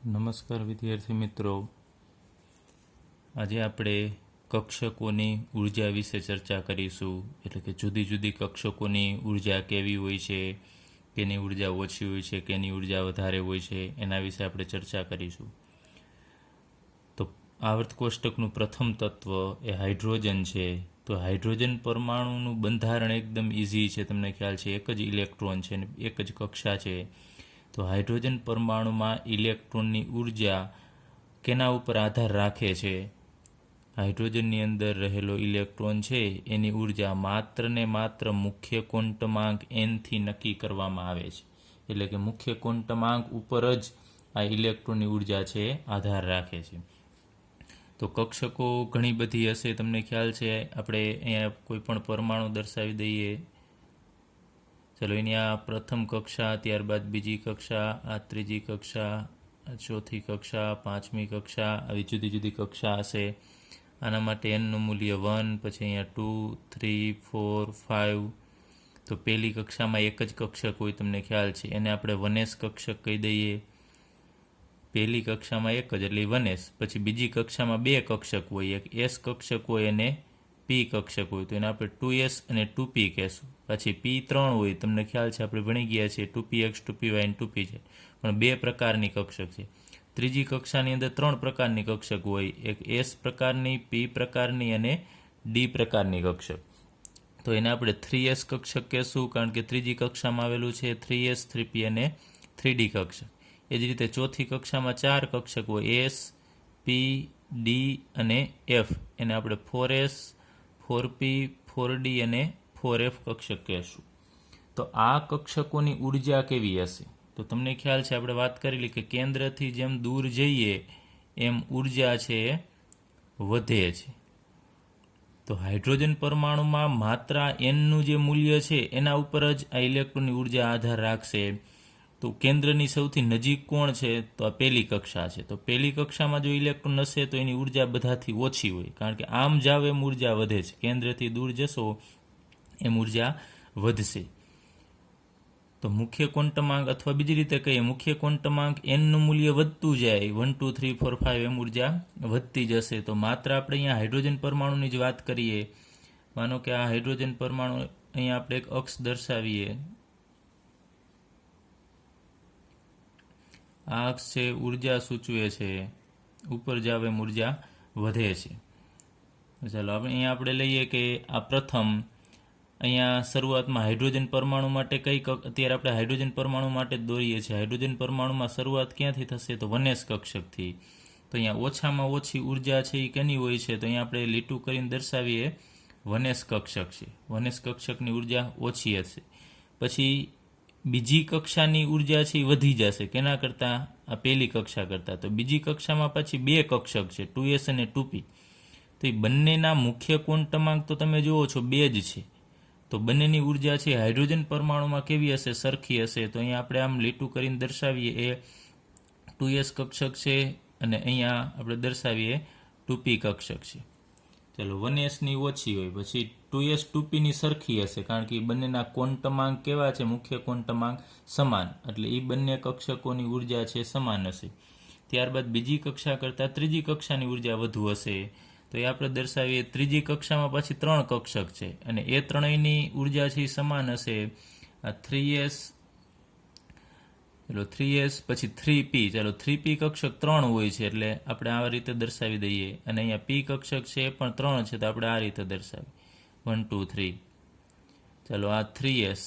નમસ્કાર વિદ્યાર્થી મિત્રો, આજે આપણે કક્ષકોની ઉર્જા વિશે ચર્ચા કરીશું. એટલે કે જુદી જુદી કક્ષકોની ઉર્જા કેવી હોય છે, કેની ઉર્જા ઓછી હોય છે, કેની ઉર્જા વધારે હોય છે, એના વિશે આપણે ચર્ચા કરીશું. તો આવર્ત કોષ્ટકનું પ્રથમ તત્વ એ હાઇડ્રોજન છે. તો હાઇડ્રોજન પરમાણુનું બંધારણ એકદમ ઇઝી છે, તમને ખ્યાલ છે, એક જ ઇલેક્ટ્રોન છે અને એક જ કક્ષા છે. તો હાઇડ્રોજન પરમાણુમાં ઇલેક્ટ્રોનની ઉર્જા કેના ઉપર આધાર રાખે છે? હાઇડ્રોજનની અંદર રહેલો ઇલેક્ટ્રોન છે એની ઉર્જા માત્ર ને માત્ર મુખ્ય ક્વોન્ટમાંક nથી નક્કી કરવામાં આવે છે. એટલે કે મુખ્ય ક્વોન્ટમાંક ઉપર જ આ ઇલેક્ટ્રોનની ઉર્જા છે આધાર રાખે છે. તો કક્ષકો ઘણી બધી હશે, તમને ખ્યાલ છે. આપણે અહીંયા કોઈ પણ પરમાણુ દર્શાવી દઈએ. ચલો, એની આ પ્રથમ કક્ષા, ત્યારબાદ બીજી કક્ષા, આ ત્રીજી કક્ષા, આ ચોથી કક્ષા, પાંચમી કક્ષા, આવી જુદી જુદી કક્ષા હશે. આના માટે એનનું મૂલ્ય 1, પછી અહીંયા 2, 3, 4, 5. તો પહેલી કક્ષામાં એક જ કક્ષક હોય, તમને ખ્યાલ છે, એને આપણે 1s કક્ષક કહી દઈએ. પહેલી કક્ષામાં એક જ, એટલે 1s. પછી બીજી કક્ષામાં બે કક્ષક હોય, એક s કક્ષક હોય અને p કક્ષક હોય, તો એને આપણે 2s અને 2p કહેશું. પછી p 3 હોય, તમને ખ્યાલ છે, આપણે ભણી ગયા છીએ 2px, 2py અને 2pz. પણ બે પ્રકારની કક્ષક છે. ત્રીજી કક્ષાની અંદર 3 પ્રકારની કક્ષક હોય, એક s પ્રકારની, p પ્રકારની અને d પ્રકારની કક્ષક. તો એને આપણે 3s કક્ષક કહેશું, કારણ કે ત્રીજી કક્ષામાં આવેલું છે 3s, 3p અને 3d કક્ષક. એ જ રીતે ચોથી કક્ષામાં 4 કક્ષક હોય, s, p, d અને f. એને આપણે 4s, 4p, 4d અને 4f કક્ષક કહેશું. તો આ કક્ષકોની ઉર્જા કેવી હશે? તો તમને ખ્યાલ છે, આપણે વાત કરેલી કે કેન્દ્રથી જેમ દૂર જઈએ એમ ઉર્જા છે એ વધે છે. તો હાઇડ્રોજન પરમાણુમાં માત્રા nનું જે મૂલ્ય છે એના ઉપર જ આ ઇલેક્ટ્રોનની ઉર્જા આધાર રાખશે. તો કેન્દ્રની સૌથી નજીક કોણ છે? તો આ પહેલી કક્ષા છે. તો પહેલી કક્ષામાં જો ઇલેક્ટ્રોન હશે તો એની ઉર્જા બધાથી ઓછી હોય, કારણ કે આમ જાવ એમ ઉર્જા વધે છે. કેન્દ્રથી દૂર જશો એમ ઉર્જા વધશે. તો મુખ્ય ક્વોન્ટમાંક, અથવા બીજી રીતે કહીએ, મુખ્ય ક્વોન્ટમાંક nનું મૂલ્ય વધતું જાય, 1, 2, 3, 4, 5 એમ ઉર્જા વધતી જશે. તો માત્ર આપણે અહીંયા હાઇડ્રોજન પરમાણુની જ વાત કરીએ. માનો કે આ હાઇડ્રોજન પરમાણુ, અહીંયા આપણે એક અક્ષ દર્શાવીએ. આ અક્ષ છે ઉર્જા સૂચવે છે, ઉપર જાવ એમ ઉર્જા વધે છે. ચાલો, અહીંયા આપણે લઈએ કે આ પ્રથમ, અહીંયા શરૂઆતમાં હાઇડ્રોજન પરમાણુ માટે અત્યારે આપણે હાઇડ્રોજન પરમાણુ માટે જ દોરીએ છીએ. હાઇડ્રોજન પરમાણુમાં શરૂઆત ક્યાંથી થશે? તો 1s કક્ષકથી. તો અહીંયા ઓછામાં ઓછી ઉર્જા છે એ કેની હોય છે? તો અહીંયા આપણે લીટું કરીને દર્શાવીએ 1s કક્ષક છે. 1s કક્ષકની ઉર્જા ઓછી હશે. પછી બીજી કક્ષાની ઉર્જા છે એ વધી જશે. કેના કરતાં? આ પહેલી કક્ષા કરતાં. તો બીજી કક્ષામાં પછી બે કક્ષક છે, 2s અને 2p. તો એ બંનેના મુખ્ય ક્વોન્ટમાંક તો તમે જુઓ છો 2 જ છે. તો બંનેની ઉર્જા છે હાઇડ્રોજન પરમાણુમાં કેવી હશે? સરખી હશે. તો અહીંયા આપણે આમ લીટું કરીને દર્શાવીએ, એ 2s કક્ષક છે અને અહીંયા આપણે દર્શાવીએ 2p કક્ષક છે. ચલો, 1sની ઓછી હોય, પછી 2s 2pની સરખી હશે, કારણ કે એ બંનેના ક્વોન્ટમાંક કેવા છે? મુખ્ય ક્વોન્ટમાંક સમાન, એટલે એ બંને કક્ષકોની ઉર્જા છે સમાન હશે. ત્યારબાદ બીજી કક્ષા કરતાં ત્રીજી કક્ષાની ઉર્જા વધુ હશે. તો એ આપણે દર્શાવીએ, ત્રીજી કક્ષામાં પછી 3 કક્ષક છે અને એ ત્રણેયની ઉર્જા છે સમાન હશે. આ 3s, ચલો 3s પછી 3p. ચાલો, 3p કક્ષક 3 હોય છે, એટલે આપણે આ રીતે દર્શાવી દઈએ. અને અહીંયા p કક્ષક છે એ પણ 3 છે, તો આપણે આ રીતે દર્શાવીએ 1, 2, 3. ચાલો, આ 3s,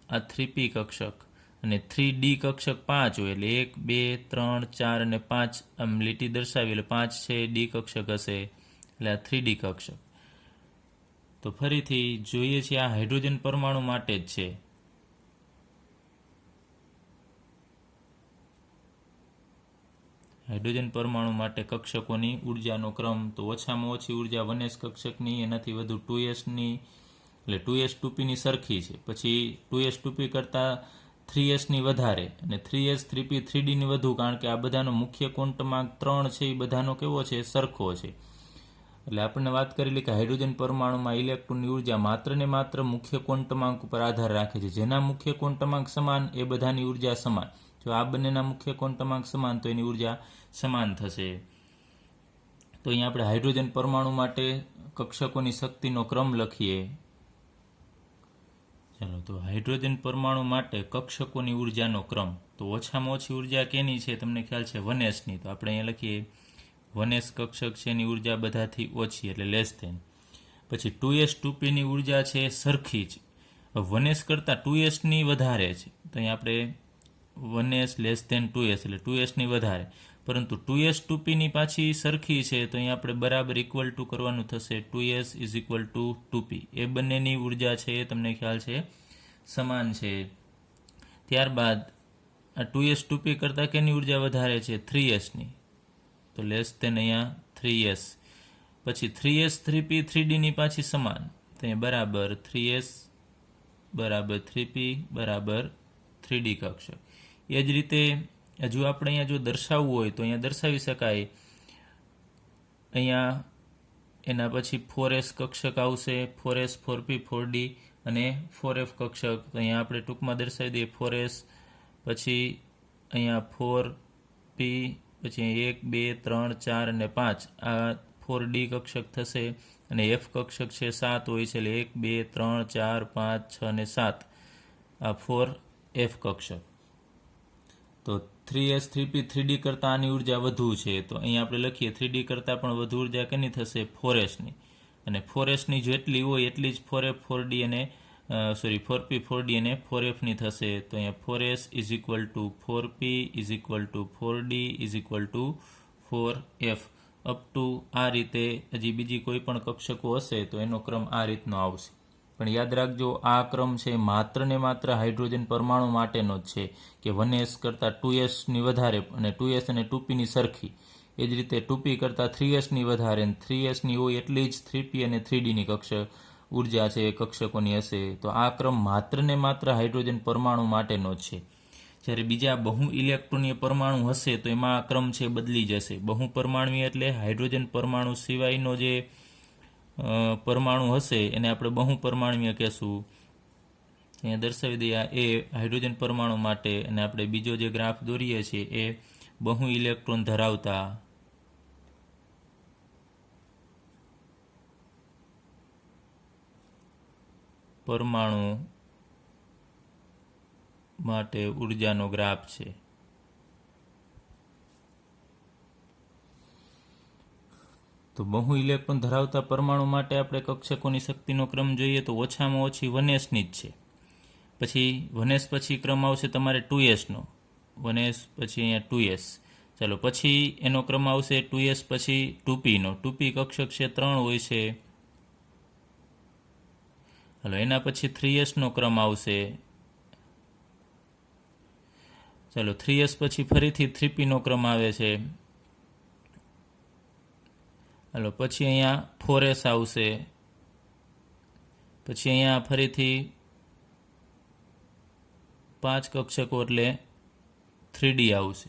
આ 3p કક્ષક, અને 3d કક્ષક 5 હોય, એટલે 1, 2, 3, 4 અને 5 આમ લીટી દર્શાવી, એટલે 5 છે d કક્ષક હશે, એટલે આ 3d કક્ષક. તો ફરીથી જોઈએ છીએ, આ હાઇડ્રોજન પરમાણુ માટે જ છે. હાઇડ્રોજન પરમાણુ માટે કક્ષકોની ઉર્જાનો ક્રમ, તો ઓછામાં ઓછી ઉર્જા 1s કક્ષકની, એનાથી વધુ 2sની, એટલે 2s 2pની સરખી છે. પછી 2s 2p કરતાં 3sની વધારે, અને 3s 3p 3dની વધુ, કારણ કે આ બધાનો મુખ્ય ક્વોન્ટમાંક 3 છે, એ બધાનો કેવો છે? સરખો છે. એટલે આપણને વાત કરેલી કે હાઇડ્રોજન પરમાણુમાં ઇલેક્ટ્રોનની ઉર્જા માત્ર ને માત્ર મુખ્ય ક્વોન્ટમાંક ઉપર આધાર રાખે છે. જેના મુખ્ય ક્વોન્ટમાંક સમાન એ બધાની ઉર્જા સમાન. જો આ બંનેના મુખ્ય ક્વોન્ટમાંક સમાન તો એની ઉર્જા સમાન થશે. તો અહીંયા આપણે હાઇડ્રોજન પરમાણુ માટે કક્ષકોની શક્તિનો ક્રમ લખીએ. ચાલો, તો હાઇડ્રોજન પરમાણુ માટે કક્ષકોની ઉર્જાનો ક્રમ. તો ઓછામાં ઓછી ઉર્જા કેની છે? તમને ખ્યાલ છે 1s ની. તો આપણે અહીંયા લખીએ 1s કક્ષક છે એની ઉર્જા બધાથી ઓછી એટલે લેસ ધેન. પછી 2s 2pની ઉર્જા છે સરખી જ. 1s કરતાં 2sની વધારે છે. તો અહીંયા આપણે 1s લેસ ધેન 2s એટલે 2sની વધારે. પરંતુ 2s 2pની પાછી સરખી છે તો અહીંયા આપણે બરાબર ઇક્વલ ટુ કરવાનું થશે 2s is equal to 2p. એ બંનેની ઉર્જા છે એ તમને ખ્યાલ છે સમાન છે. ત્યારબાદ આ 2s 2p કરતાં કેની ઉર્જા વધારે છે? 3sની. તો લેસ ધેન અહીંયા 3s. પછી 3s 3p 3dની પાછી સમાન. તો અહીંયા બરાબર 3s બરાબર 3p બરાબર 3d કક્ષક. એ જ રીતે હજુ આપણે અહીંયા જો દર્શાવવું હોય તો અહીંયા દર્શાવી શકાય. અહીંયા એના પછી 4s કક્ષક આવશે, 4s 4p 4d અને 4f કક્ષક. તો અહીંયા આપણે ટૂંકમાં દર્શાવી દઈએ 4s, પછી અહીંયા 4p, પછી 1 2 3 4 અને 5 આ 4d કક્ષક થશે. અને f કક્ષક છે 7 હોય છે એટલે 1 2 3 4 5 6 અને 7 આ 4f કક્ષક. તો 3s 3p 3d કરતાં આની ઉર્જા વધુ છે. તો અહીંયા આપણે લખીએ 3d કરતાં પણ વધુ ઉર્જા કેની થશે? 4sની. અને 4sની જેટલી હોય એટલી જ 4f 4d અને 4p 4d અને 4fની થશે. તો અહીંયા 4s is equal to 4p is equal to 4d is equal to 4f up to આ રીતે. હજી બીજી કોઈ પણ કક્ષકો હશે તો એનો ક્રમ આ રીતનો આવશે. પણ યાદ રાખજો આ ક્રમ છે માત્ર ને માત્ર હાઇડ્રોજન પરમાણુ માટેનો જ છે કે 1s કરતાં 2sની વધારે અને 2s અને 2pની સરખી. એ જ રીતે 2p કરતાં 3sની વધારે અને 3sની હોય એટલી જ 3p અને 3dની ઉર્જા છે એ કક્ષકોની હશે. તો આ ક્રમ માત્ર ને માત્ર હાઇડ્રોજન પરમાણુ માટેનો જ છે. જ્યારે બીજા બહુ ઇલેક્ટ્રોનીય પરમાણુ હશે તો એમાં આ ક્રમ છે બદલી જશે. બહુ પરમાણુય એટલે હાઇડ્રોજન પરમાણુ સિવાયનો જે પરમાણુ હશે એને આપણે બહુ પરમાણુય કહેશું. અહીંયા દર્શાવી દઈએ એ હાઇડ્રોજન પરમાણુ માટે. અને આપણે બીજો જે ગ્રાફ દોરીએ છીએ એ બહુ ઇલેક્ટ્રોન ધરાવતા પરમાણુ માટે ઉર્જાનો ગ્રાફ છે. તો બહુ ઇલેક્ટ્રોન ધરાવતા પરમાણુ માટે આપણે કક્ષકોની શક્તિનો ક્રમ જોઈએ તો ઓછામાં ઓછી 1sની જ છે. પછી 1s પછી ક્રમ આવશે તમારે 2sનો. 1s પછી અહીંયા 2s. ચાલો, પછી એનો ક્રમ આવશે 2s પછી 2pનો. 2p કક્ષક છે 3 હોય છે. હાલો, એના પછી 3sનો ક્રમ આવશે. ચાલો, 3s પછી ફરીથી 3pનો ક્રમ આવે છે. હાલો, પછી અહીંયા 4s આવશે. પછી અહીંયા ફરીથી 5 કક્ષકો એટલે 3d આવશે.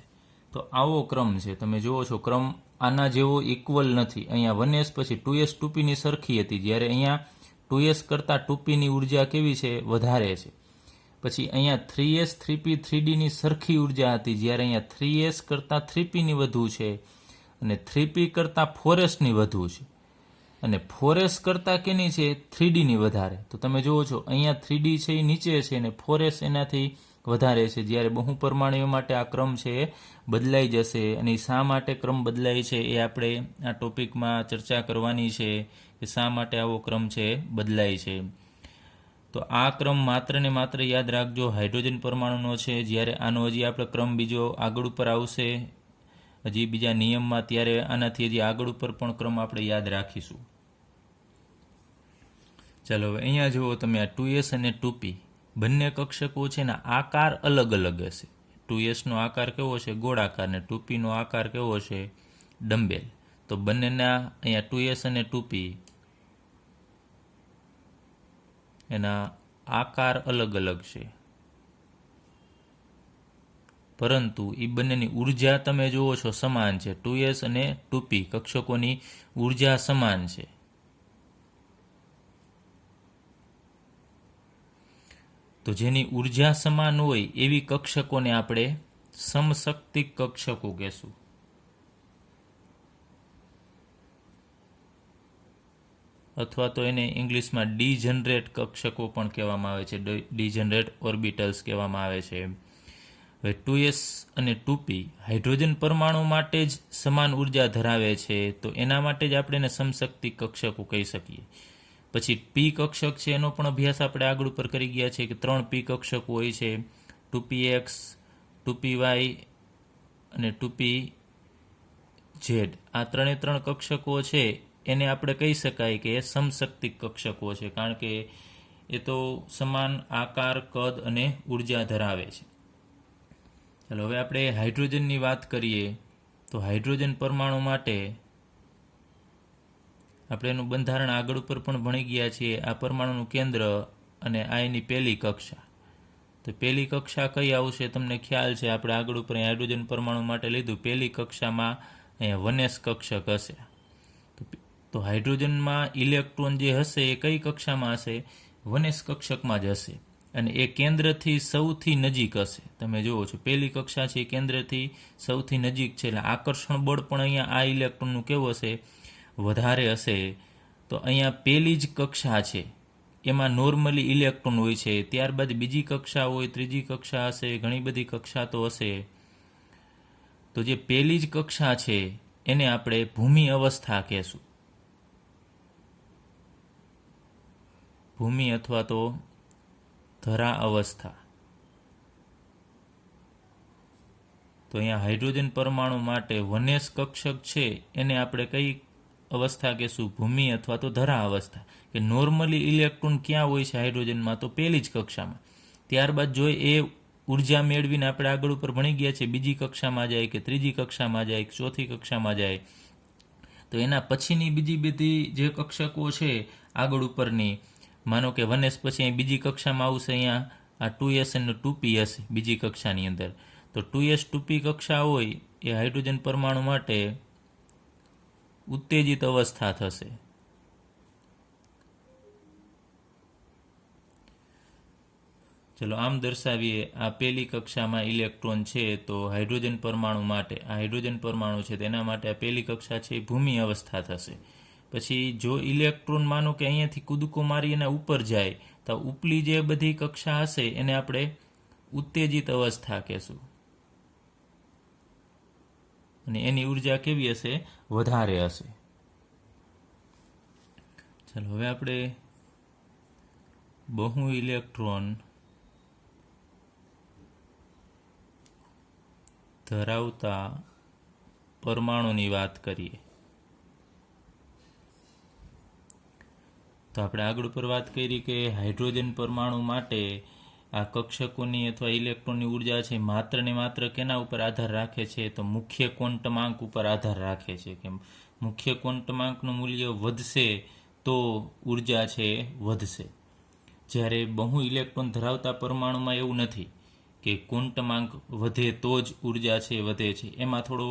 તો આવો ક્રમ છે. તમે જુઓ છો ક્રમ આના જેવો ઇક્વલ નથી. અહીંયા 1s પછી 2s 2pની સરખી હતી, જ્યારે અહીંયા 2s કરતાં 2pની ઉર્જા કેવી છે? વધારે છે. પછી અહીંયા 3s 3p 3dની સરખી ઉર્જા હતી, જ્યારે અહીંયા 3s કરતાં 3pની વધુ છે અને 3p કરતાં 4sની વધુ છે. અને 4s કરતાં કેની છે? 3dની વધારે. તો તમે જુઓ છો અહીંયા 3d છે એ નીચે છે અને 4s એનાથી વધારે છે. જ્યારે બહુ પરમાણુઓ માટે આ ક્રમ છે એ બદલાઈ જશે. અને શા માટે ક્રમ બદલાય છે એ આપણે આ ટોપિકમાં ચર્ચા કરવાની છે કે શા માટે આવો ક્રમ છે બદલાય છે. તો આ ક્રમ માત્ર ને માત્ર યાદ રાખજો હાઇડ્રોજન પરમાણુનો છે. જ્યારે આનો હજી આપણે ક્રમ બીજો આગળ ઉપર આવશે હજી બીજા નિયમમાં, ત્યારે આનાથી હજી આગળ ઉપર પણ ક્રમ આપણે યાદ રાખીશું. ચાલો, હવે અહીંયા જુઓ તમે આ 2s અને 2p બંને કક્ષકો છે ને આકાર અલગ અલગ હશે. 2sનો આકાર કેવો છે? ગોળાકાર. ને 2pનો આકાર કેવો છે? ડમ્બેલ. તો બંનેના અહીંયા 2s અને 2p એના આકાર અલગ અલગ છે, પરંતુ એ બંનેની ઉર્જા તમે જુઓ છો સમાન છે. 2s અને 2p કક્ષકોની ઉર્જા સમાન છે. તો જેની ઉર્જા સમાન હોય એવી કક્ષકોને આપણે સમશક્તિક કક્ષકો કહેશું. અથવા તો એને ઇંગ્લિશમાં ડીજનરેટ કક્ષકો પણ કહેવામાં આવે છે, ડીજનરેટ ઓર્બિટલ્સ કહેવામાં આવે છે. હવે 2s અને 2p હાઇડ્રોજન પરમાણુ માટે જ સમાન ઉર્જા ધરાવે છે, તો એના માટે જ આપણે એને સમશક્તિક કક્ષકો કહી શકીએ. પછી p કક્ષક છે એનો પણ અભ્યાસ આપણે આગળ ઉપર કરી ગયા છે કે 3 p કક્ષકો હોય છે, 2px, 2py અને 2pz. આ ત્રણે ત્રણ કક્ષકો છે એને આપણે કહી શકાય કે એ સમશક્તિક કક્ષકો છે, કારણ કે એ તો સમાન આકાર, કદ અને ઉર્જા ધરાવે છે. ચાલો હવે આપણે હાઇડ્રોજનની વાત કરીએ તો હાઇડ્રોજન પરમાણુ માટે આપણે એનું બંધારણ આગળ ઉપર પણ ભણી ગયા છીએ. આ પરમાણુનું કેન્દ્ર અને આ એની પહેલી કક્ષા. તો પહેલી કક્ષા કઈ આવશે તમને ખ્યાલ છે, આપણે આગળ ઉપર હાઇડ્રોજન પરમાણુ માટે લીધું. પહેલી કક્ષામાં અહીંયા 1s કક્ષક હશે. તો હાઇડ્રોજનમાં ઇલેક્ટ્રોન જે હશે એ કઈ કક્ષામાં હશે? 1s કક્ષકમાં જ હશે, અને એ કેન્દ્રથી સૌથી નજીક હશે. તમે જુઓ છો પહેલી કક્ષા છે એ કેન્દ્રથી સૌથી નજીક છે, એટલે આકર્ષણ બળ પણ અહીંયા આ ઇલેક્ટ્રોનનું કેવું હશે? વધારે હશે. તો અહીંયા પહેલી જ કક્ષા છે એમાં નોર્મલી ઇલેક્ટ્રોન હોય છે, ત્યારબાદ બીજી કક્ષા હોય, ત્રીજી કક્ષા હશે, ઘણી બધી કક્ષા તો હશે. તો જે પહેલી જ કક્ષા છે એને આપણે ભૂમિ અવસ્થા કહેશું. ભૂમિ અથવા તો ધરા અવસ્થા. તો અહીંયા હાઇડ્રોજન પરમાણુ માટે 1s કક્ષક છે એને આપણે કઈ અવસ્થા કહેશું? ભૂમિ અથવા તો ધરા અવસ્થા. કે નોર્મલી ઇલેક્ટ્રોન ક્યાં હોય છે હાઇડ્રોજનમાં? તો પહેલી જ કક્ષામાં. ત્યારબાદ જો એ ઉર્જા મેળવીને આપણે આગળ ઉપર ભણી ગયા છે, બીજી કક્ષામાં જાય કે ત્રીજી કક્ષામાં જાય કે ચોથી કક્ષામાં જાય, તો એના પછીની બીજી બધી જે કક્ષકો છે આગળ ઉપરની, માનો કે 1s પછી અહીં બીજી કક્ષામાં આવશે, અહીંયા આ 2s અને 2p હશે બીજી કક્ષાની અંદર. તો 2s 2p કક્ષા હોય એ હાઇડ્રોજન પરમાણુ માટે ઉત્તેજિત અવસ્થા થશે. ચલો આમ દર્શાવીએ. આ પહેલી કક્ષામાં ઇલેક્ટ્રોન છે, તો હાઇડ્રોજન પરમાણુ માટે, આ હાઇડ્રોજન પરમાણુ છે તેના માટે આ પહેલી કક્ષા છે એ ભૂમિ અવસ્થા થશે. પછી જો ઇલેક્ટ્રોન માનો કે અહીંયાથી કૂદકો મારી એના ઉપર જાય, તો ઉપલી જે બધી કક્ષા હશે એને આપણે ઉત્તેજિત અવસ્થા કહેશું, અને એની ઉર્જા કેવી હશે? વધારે હશે. ચાલો હવે આપણે બહુ ઇલેક્ટ્રોન ધરાવતા પરમાણુની વાત કરીએ. તો આપણે આગળ ઉપર વાત કરી કે હાઇડ્રોજન પરમાણુ માટે આ કક્ષકોની અથવા ઇલેક્ટ્રોનની ઉર્જા છે માત્ર ને માત્ર કેના ઉપર આધાર રાખે છે? તો મુખ્ય ક્વોન્ટમાંક ઉપર આધાર રાખે છે. કે મુખ્ય ક્વોન્ટમાંકનું મૂલ્ય વધશે તો ઉર્જા છે વધશે. જ્યારે બહુ ઇલેક્ટ્રોન ધરાવતા પરમાણુમાં એવું નથી કે ક્વોન્ટમાંક વધે તો જ ઉર્જા છે વધે છે. એમાં થોડો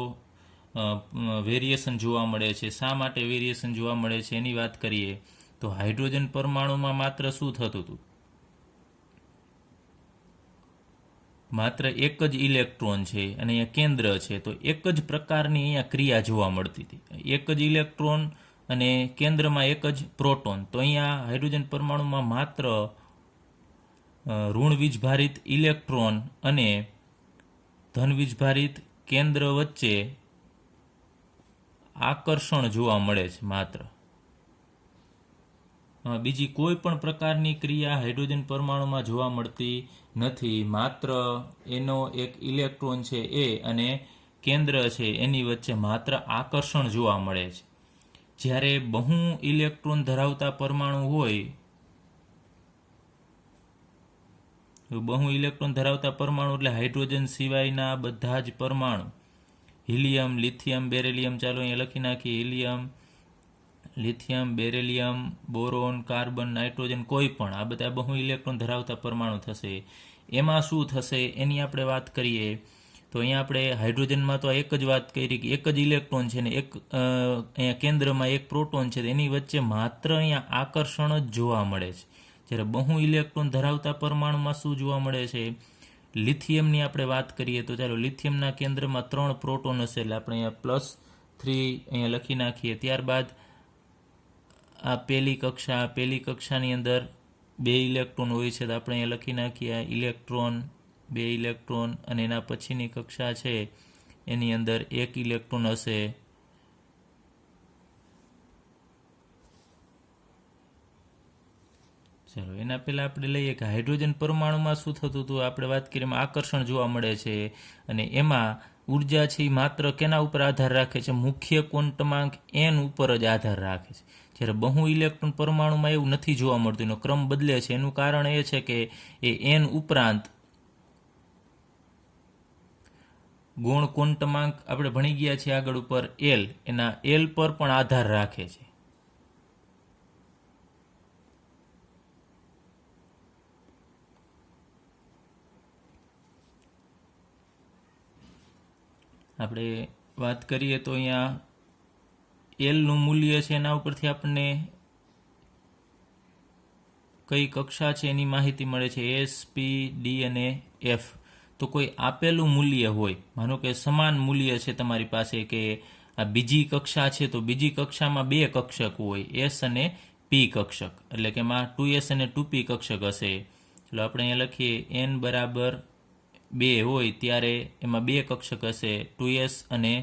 વેરિએશન જોવા મળે છે. શા માટે વેરિએશન જોવા મળે છે એની વાત કરીએ તો હાઇડ્રોજન પરમાણુમાં માત્ર શું થતું હતું? માત્ર એક જ ઇલેક્ટ્રોન છે અને અહીંયા કેન્દ્ર છે, તો એક જ પ્રકારની અહીંયા ક્રિયા જોવા મળતી હતી. એક જ ઇલેક્ટ્રોન અને કેન્દ્રમાં એક જ પ્રોટોન. તો અહીંયા હાઇડ્રોજન પરમાણુમાં માત્ર ઋણ વીજભારિત ઇલેક્ટ્રોન અને ધન વીજભારિત કેન્દ્ર વચ્ચે આકર્ષણ જોવા મળે છે માત્ર. બીજી કોઈ પણ પ્રકારની ક્રિયા હાઇડ્રોજન પરમાણુમાં જોવા મળતી નથી. માત્ર એનો એક ઇલેક્ટ્રોન છે એ અને કેન્દ્ર છે એની વચ્ચે માત્ર આકર્ષણ જોવા મળે છે. જ્યારે બહુ ઇલેક્ટ્રોન ધરાવતા પરમાણુ હોય, બહુ ઇલેક્ટ્રોન ધરાવતા પરમાણુ એટલે હાઇડ્રોજન સિવાયના બધા જ પરમાણુ, હિલિયમ, લિથિયમ, બેરિલિયમ, ચાલો અહીંયા લખી નાખીએ, helium, lithium, beryllium, boron, carbon, nitrogen, કોઈ પણ આ બધા બહુ ઇલેક્ટ્રોન ધરાવતા પરમાણુ થશે. એમાં શું થશે એની આપણે વાત કરીએ તો અહીંયા આપણે હાઇડ્રોજનમાં તો એક જ વાત કરી કે એક જ ઇલેક્ટ્રોન છે ને એક અહીંયા કેન્દ્રમાં એક પ્રોટોન છે, એની વચ્ચે માત્ર અહીંયા આકર્ષણ જ જોવા મળે છે. જ્યારે બહુ ઇલેક્ટ્રોન ધરાવતા પરમાણુમાં શું જોવા મળે છે? લિથિયમની આપણે વાત કરીએ તો ચાલો લિથિયમના કેન્દ્રમાં 3 પ્રોટોન હશે એટલે આપણે અહીંયા +3 અહીંયા લખી નાખીએ. ત્યારબાદ આ પહેલી કક્ષાની અંદર 2 ઇલેક્ટ્રોન હોય છે તો આપણે અહીંયા લખી નાખીએ ઇલેક્ટ્રોન 2 ઇલેક્ટ્રોન, અને એના પછીની કક્ષા છે એની અંદર 1 ઇલેક્ટ્રોન હશે. ચાલો એના પહેલાં આપણે લઈએ કે હાઇડ્રોજન પરમાણુમાં શું થતું હતું. આપણે વાત કરીએ એમાં આકર્ષણ જોવા મળે છે, અને એમાં ઉર્જા છે એ માત્ર કેના ઉપર આધાર રાખે છે? મુખ્ય ક્વોન્ટમાંક n ઉપર જ આધાર રાખે છે. જ્યારે બહુ ઇલેક્ટ્રોન પરમાણુમાં એવું નથી જોવા મળતું, એનો ક્રમ બદલે છે. એનું કારણ એ છે કે એ n ઉપરાંત ગૌણ ક્વોન્ટમાંક આપણે ભણી ગયા છીએ આગળ ઉપર l, એના l પર પણ આધાર રાખે છે. આપણે વાત કરીએ તો અહીંયા એલનું મૂલ્ય છે એના ઉપરથી આપણને કઈ કક્ષા છે એની માહિતી મળે છે. એસ, પી, ડી અને એફ. તો કોઈ આપેલું મૂલ્ય હોય, માનો કે સમાન મૂલ્ય છે તમારી પાસે, કે આ બીજી કક્ષા છે તો બીજી કક્ષામાં 2 કક્ષક હોય, એસ અને પી કક્ષક, એટલે કે એમાં 2s અને 2p કક્ષક હશે. એટલે આપણે અહીંયા લખીએ n બરાબર 2 હોય ત્યારે એમાં 2 કક્ષક હશે, 2s અને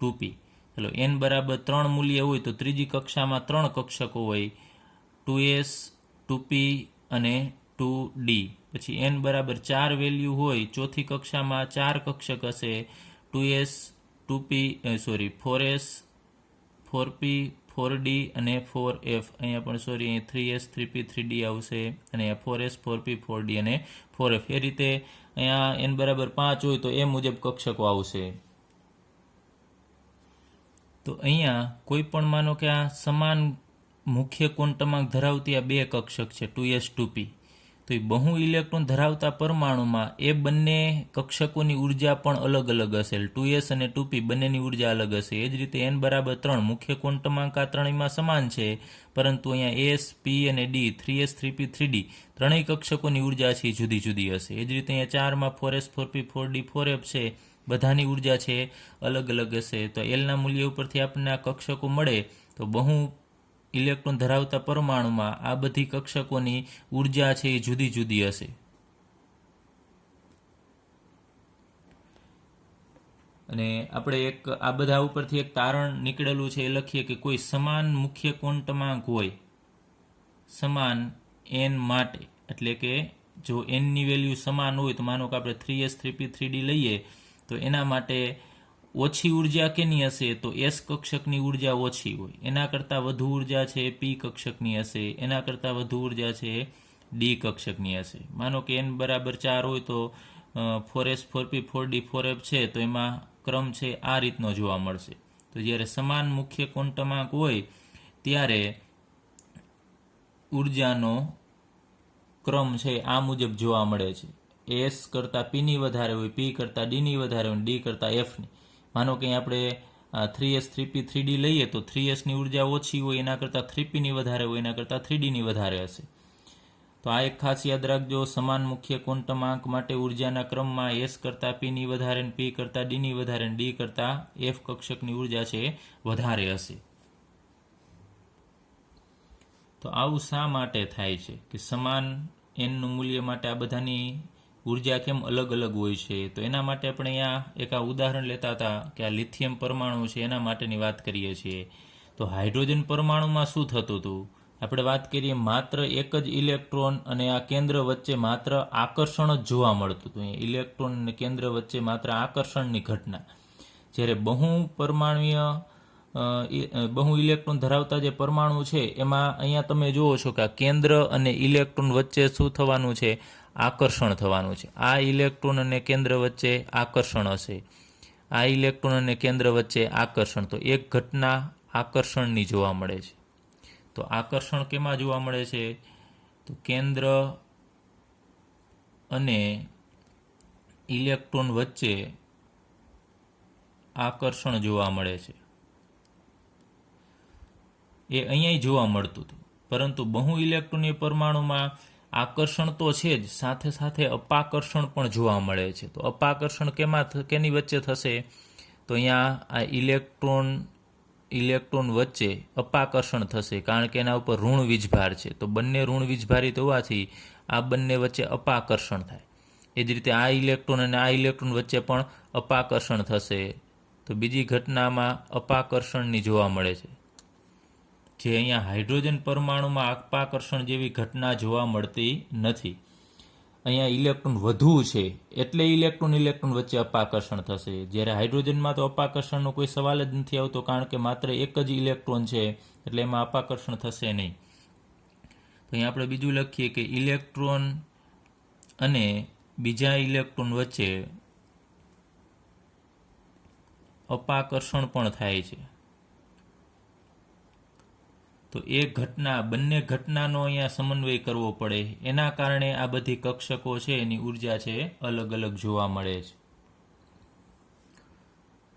2p. ચલો n બરાબર 3 મૂલ્ય હોય તો ત્રીજી કક્ષામાં 3 કક્ષકો હોય, 2s, 2p અને 2d. પછી n બરાબર 4 વેલ્યુ હોય, ચોથી કક્ષામાં 4 કક્ષક હશે, 2s, 4s, 4p, 4d અને 4f. અહીંયા પણ અહીં 3s, 3p, 3d આવશે, અને અહીંયા 4s, 4p, 4d અને 4f. એ રીતે અહીંયા n બરાબર 5 હોય તો એ મુજબ કક્ષકો આવશે. તો અહીંયા કોઈ પણ માનો કે આ સમાન મુખ્ય ક્વોન્ટમાંક ધરાવતી આ 2 કક્ષક છે 2s, 2p, તો એ બહુ ઇલેક્ટ્રોન ધરાવતા પરમાણુમાં એ બંને કક્ષકોની ઉર્જા પણ અલગ અલગ હશે. 2s અને 2p બંનેની ઉર્જા અલગ હશે. એ જ રીતે n બરાબર 3 મુખ્ય ક્વોન્ટમાંક આ ત્રણેયમાં સમાન છે, પરંતુ અહીંયા s, p અને d, 3s, 3p, 3d ત્રણેય કક્ષકોની ઉર્જા છે જુદી જુદી હશે. એ જ રીતે અહીંયા 4માં 4s, 4p, 4d, 4f છે, બધાની ઉર્જા છે અલગ અલગ હશે. તો એલના મૂલ્ય ઉપરથી આપણને આ કક્ષકો મળે તો બહુ ઇલેક્ટ્રોન ધરાવતા પરમાણુમાં આ બધી કક્ષકોની ઉર્જા છે એ જુદી જુદી હશે. અને આપણે આ બધા ઉપરથી એક તારણ નીકળેલું છે એ લખીએ કે કોઈ સમાન મુખ્ય ક્વોન્ટમાંક હોય સમાન n માટે, એટલે કે જો n ની વેલ્યુ સમાન હોય તો માનો કે આપણે 3s, 3p, 3d લઈએ તો એના માટે ઓછી ઉર્જા કેની હશે? તો s કક્ષકની ઉર્જા ઓછી હોય, એના કરતાં વધુ ઉર્જા છે p કક્ષકની હશે, એના કરતાં વધુ ઉર્જા છે d કક્ષકની હશે. માનો કે n બરાબર 4 હોય તો 4s, 4p, 4d, 4f છે તો એમાં ક્રમ છે આ રીતનો જોવા મળશે. તો જ્યારે સમાન મુખ્ય ક્વોન્ટમાંક હોય ત્યારે ઉર્જાનો ક્રમ છે આ મુજબ જોવા મળે છે. s કરતાં p ની વધારે હોય, p કરતાં d ની વધારે હોય, d કરતાં f ની. માનો કે આપણે 3s, 3p, 3d લઈએ તો 3s ની ઉર્જા ઓછી હોય, એના કરતાં 3p ની વધારે હોય, એના કરતાં 3d ની વધારે હશે. તો આ એક ખાસ યાદ રાખજો, સમાન મુખ્ય ક્વોન્ટમાંક માટે ઉર્જાના ક્રમમાં s કરતાં p ની વધારે, p કરતાં d ની વધારે, d કરતાં f કક્ષકની ઉર્જા છે વધારે હશે. તો આવું શા માટે થાય છે કે સમાન n નું મૂલ્ય માટે આ બધાની ઉર્જા કેમ અલગ અલગ હોય છે? તો એના માટે આપણે અહીંયા એક આ ઉદાહરણ લેતા હતા કે આ લિથિયમ પરમાણુ છે એના માટેની વાત કરીએ છીએ. તો હાઇડ્રોજન પરમાણુમાં શું થતું હતું? આપણે વાત કરીએ માત્ર એક જ ઇલેક્ટ્રોન અને આ કેન્દ્ર વચ્ચે માત્ર આકર્ષણ જ જોવા મળતું હતું. ઇલેક્ટ્રોન અને કેન્દ્ર વચ્ચે માત્ર આકર્ષણની ઘટના. જ્યારે બહુ ઇલેક્ટ્રોન ધરાવતા જે પરમાણુ છે એમાં અહીંયા તમે જુઓ છો કે આ કેન્દ્ર અને ઇલેક્ટ્રોન વચ્ચે શું થવાનું છે? આકર્ષણ થવાનું છે. આ ઇલેક્ટ્રોન અને કેન્દ્ર વચ્ચે આકર્ષણ હશે, આ ઇલેક્ટ્રોન અને કેન્દ્ર વચ્ચે આકર્ષણ. તો એક ઘટના આકર્ષણની જોવા મળે છે. તો આકર્ષણ કેમાં જોવા મળે છે? તો કેન્દ્ર અને ઇલેક્ટ્રોન વચ્ચે આકર્ષણ જોવા મળે છે. એ અહીંયા જોવા મળતું હતું, પરંતુ બહુ ઇલેક્ટ્રોનીય પરમાણુમાં આકર્ષણ તો છે જ, સાથે સાથે અપાકર્ષણ પણ જોવા મળે છે. તો અપાકર્ષણ કેની વચ્ચે થશે? તો અહીંયા આ ઇલેક્ટ્રોન વચ્ચે અપાકર્ષણ થશે, કારણ કે એના ઉપર ઋણ વીજભાર છે. તો બંને ઋણ વીજભારિત હોવાથી આ બંને વચ્ચે અપાકર્ષણ થાય. એ જ રીતે આ ઇલેક્ટ્રોન અને આ ઇલેક્ટ્રોન વચ્ચે પણ અપાકર્ષણ થશે. તો બીજી ઘટનામાં અપાકર્ષણની જોવા મળે છે, જે અહીંયા હાઇડ્રોજન પરમાણુમાં અપાકર્ષણ જેવી ઘટના જોવા મળતી નથી. અહીંયા ઇલેક્ટ્રોન વધુ છે એટલે ઇલેક્ટ્રોન વચ્ચે અપાકર્ષણ થશે. જ્યારે હાઇડ્રોજનમાં તો અપાકર્ષણનો કોઈ સવાલ જ નથી આવતો, કારણ કે માત્ર એક જ ઇલેક્ટ્રોન છે, એટલે એમાં અપાકર્ષણ થશે નહીં. તો અહીંયા આપણે બીજું લખીએ કે ઇલેક્ટ્રોન અને બીજા ઇલેક્ટ્રોન વચ્ચે અપાકર્ષણ પણ થાય છે. તો બંને ઘટનાનો અહીંયા સમન્વય કરવો પડે. એના કારણે આ બધી કક્ષકો છે એની ઉર્જા છે અલગ અલગ જોવા મળે છે.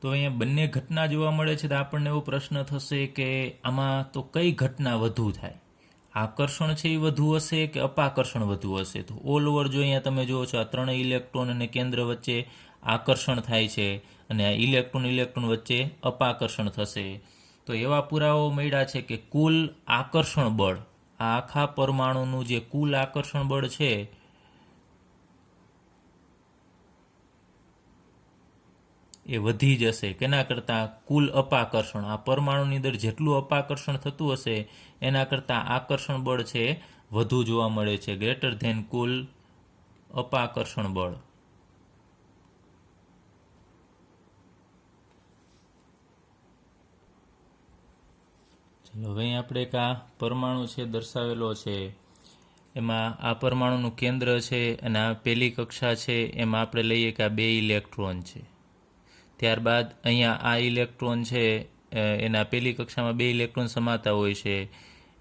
તો અહીંયા બંને ઘટના જોવા મળે છે, તો આપણને એવો પ્રશ્ન થશે કે આમાં તો કઈ ઘટના વધુ થાય? આકર્ષણ છે એ વધુ હશે કે અપાકર્ષણ વધુ હશે? તો ઓલ ઓવર જો અહીંયા તમે જુઓ છો, આ ત્રણેય ઇલેક્ટ્રોન અને કેન્દ્ર વચ્ચે આકર્ષણ થાય છે અને આ ઇલેક્ટ્રોન વચ્ચે અપાકર્ષણ થશે. તો એવા પુરાવાઓ મળ્યા છે કે કુલ આકર્ષણ બળ, આ આખા પરમાણુનું જે કુલ આકર્ષણ બળ છે એ વધી જશે કેના કરતાં? કુલ અપાકર્ષણ. આ પરમાણુની અંદર જેટલું અપાકર્ષણ થતું હશે એના કરતાં આકર્ષણ બળ છે વધુ જોવા મળે છે, ગ્રેટર ધેન કુલ અપાકર્ષણ બળ. ચલો હવે આપણે એક આ પરમાણુ છે દર્શાવેલો છે, એમાં આ પરમાણુનું કેન્દ્ર છે અને આ પહેલી કક્ષા છે, એમાં આપણે લઈએ કે આ 2 ઇલેક્ટ્રોન છે. ત્યારબાદ અહીંયા આ ઇલેક્ટ્રોન છે, એના પહેલી કક્ષામાં 2 ઇલેક્ટ્રોન સમાતા હોય છે.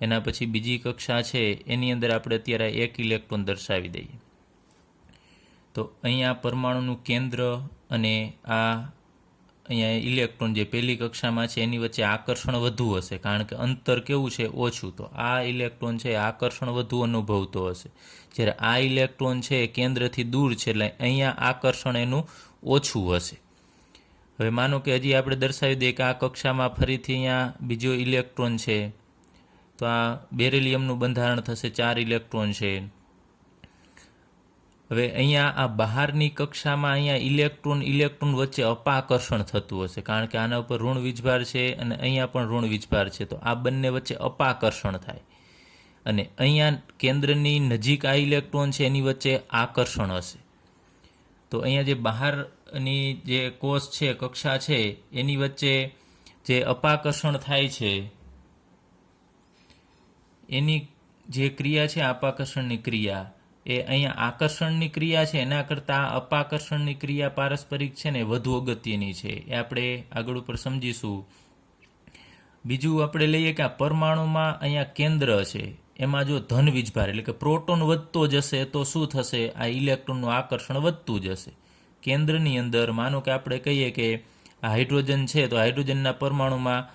એના પછી બીજી કક્ષા છે એની અંદર આપણે અત્યારે 1 ઇલેક્ટ્રોન દર્શાવી દઈએ. તો અહીંયા પરમાણુનું કેન્દ્ર અને આ અહીંયા ઇલેક્ટ્રોન જે પહેલી કક્ષામાં છે એની વચ્ચે આકર્ષણ વધુ હશે, કારણ કે અંતર કેવું છે? ઓછું. તો આ ઇલેક્ટ્રોન છે આકર્ષણ વધુ અનુભવતો હશે, જ્યારે આ ઇલેક્ટ્રોન છે કેન્દ્રથી દૂર છે, એટલે અહીંયા આકર્ષણ એનું ઓછું હશે. હવે માનો કે હજી આપણે દર્શાવી દઈએ કે આ કક્ષામાં ફરીથી અહીંયા બીજો ઇલેક્ટ્રોન છે, તો આ બેરિલિયમનું બંધારણ થશે, 4 ઇલેક્ટ્રોન છે. હવે અહીંયા આ બહારની કક્ષામાં અહીંયા ઇલેક્ટ્રોન વચ્ચે અપાકર્ષણ થતું હશે, કારણ કે આના ઉપર ઋણ વીજભાર છે અને અહીંયા પણ ઋણ વીજભાર છે. તો આ બંને વચ્ચે અપાકર્ષણ થાય અને અહીંયા કેન્દ્રની નજીક આ ઇલેક્ટ્રોન છે એની વચ્ચે આકર્ષણ હશે. તો અહીંયા જે બહારની જે કોષ છે, કક્ષા છે, એની વચ્ચે જે અપાકર્ષણ થાય છે એની જે ક્રિયા છે અપાકર્ષણની ક્રિયા, એ અહીંયા આકર્ષણની ક્રિયા છે એના કરતાં અપાકર્ષણની ક્રિયા પારસ્પરિક છે ને વધુ અગત્યની છે. એ આપણે આગળ ઉપર સમજીશું. બીજું આપણે લઈએ કે આ પરમાણુમાં અહીંયા કેન્દ્ર છે, એમાં જો ધન વીજભાર એટલે કે પ્રોટોન વધતો જશે તો શું થશે? આ ઇલેક્ટ્રોનનું આકર્ષણ વધતું જશે. કેન્દ્રની અંદર માનો કે આપણે કહીએ કે આ હાઇડ્રોજન છે, તો હાઇડ્રોજનના પરમાણુમાં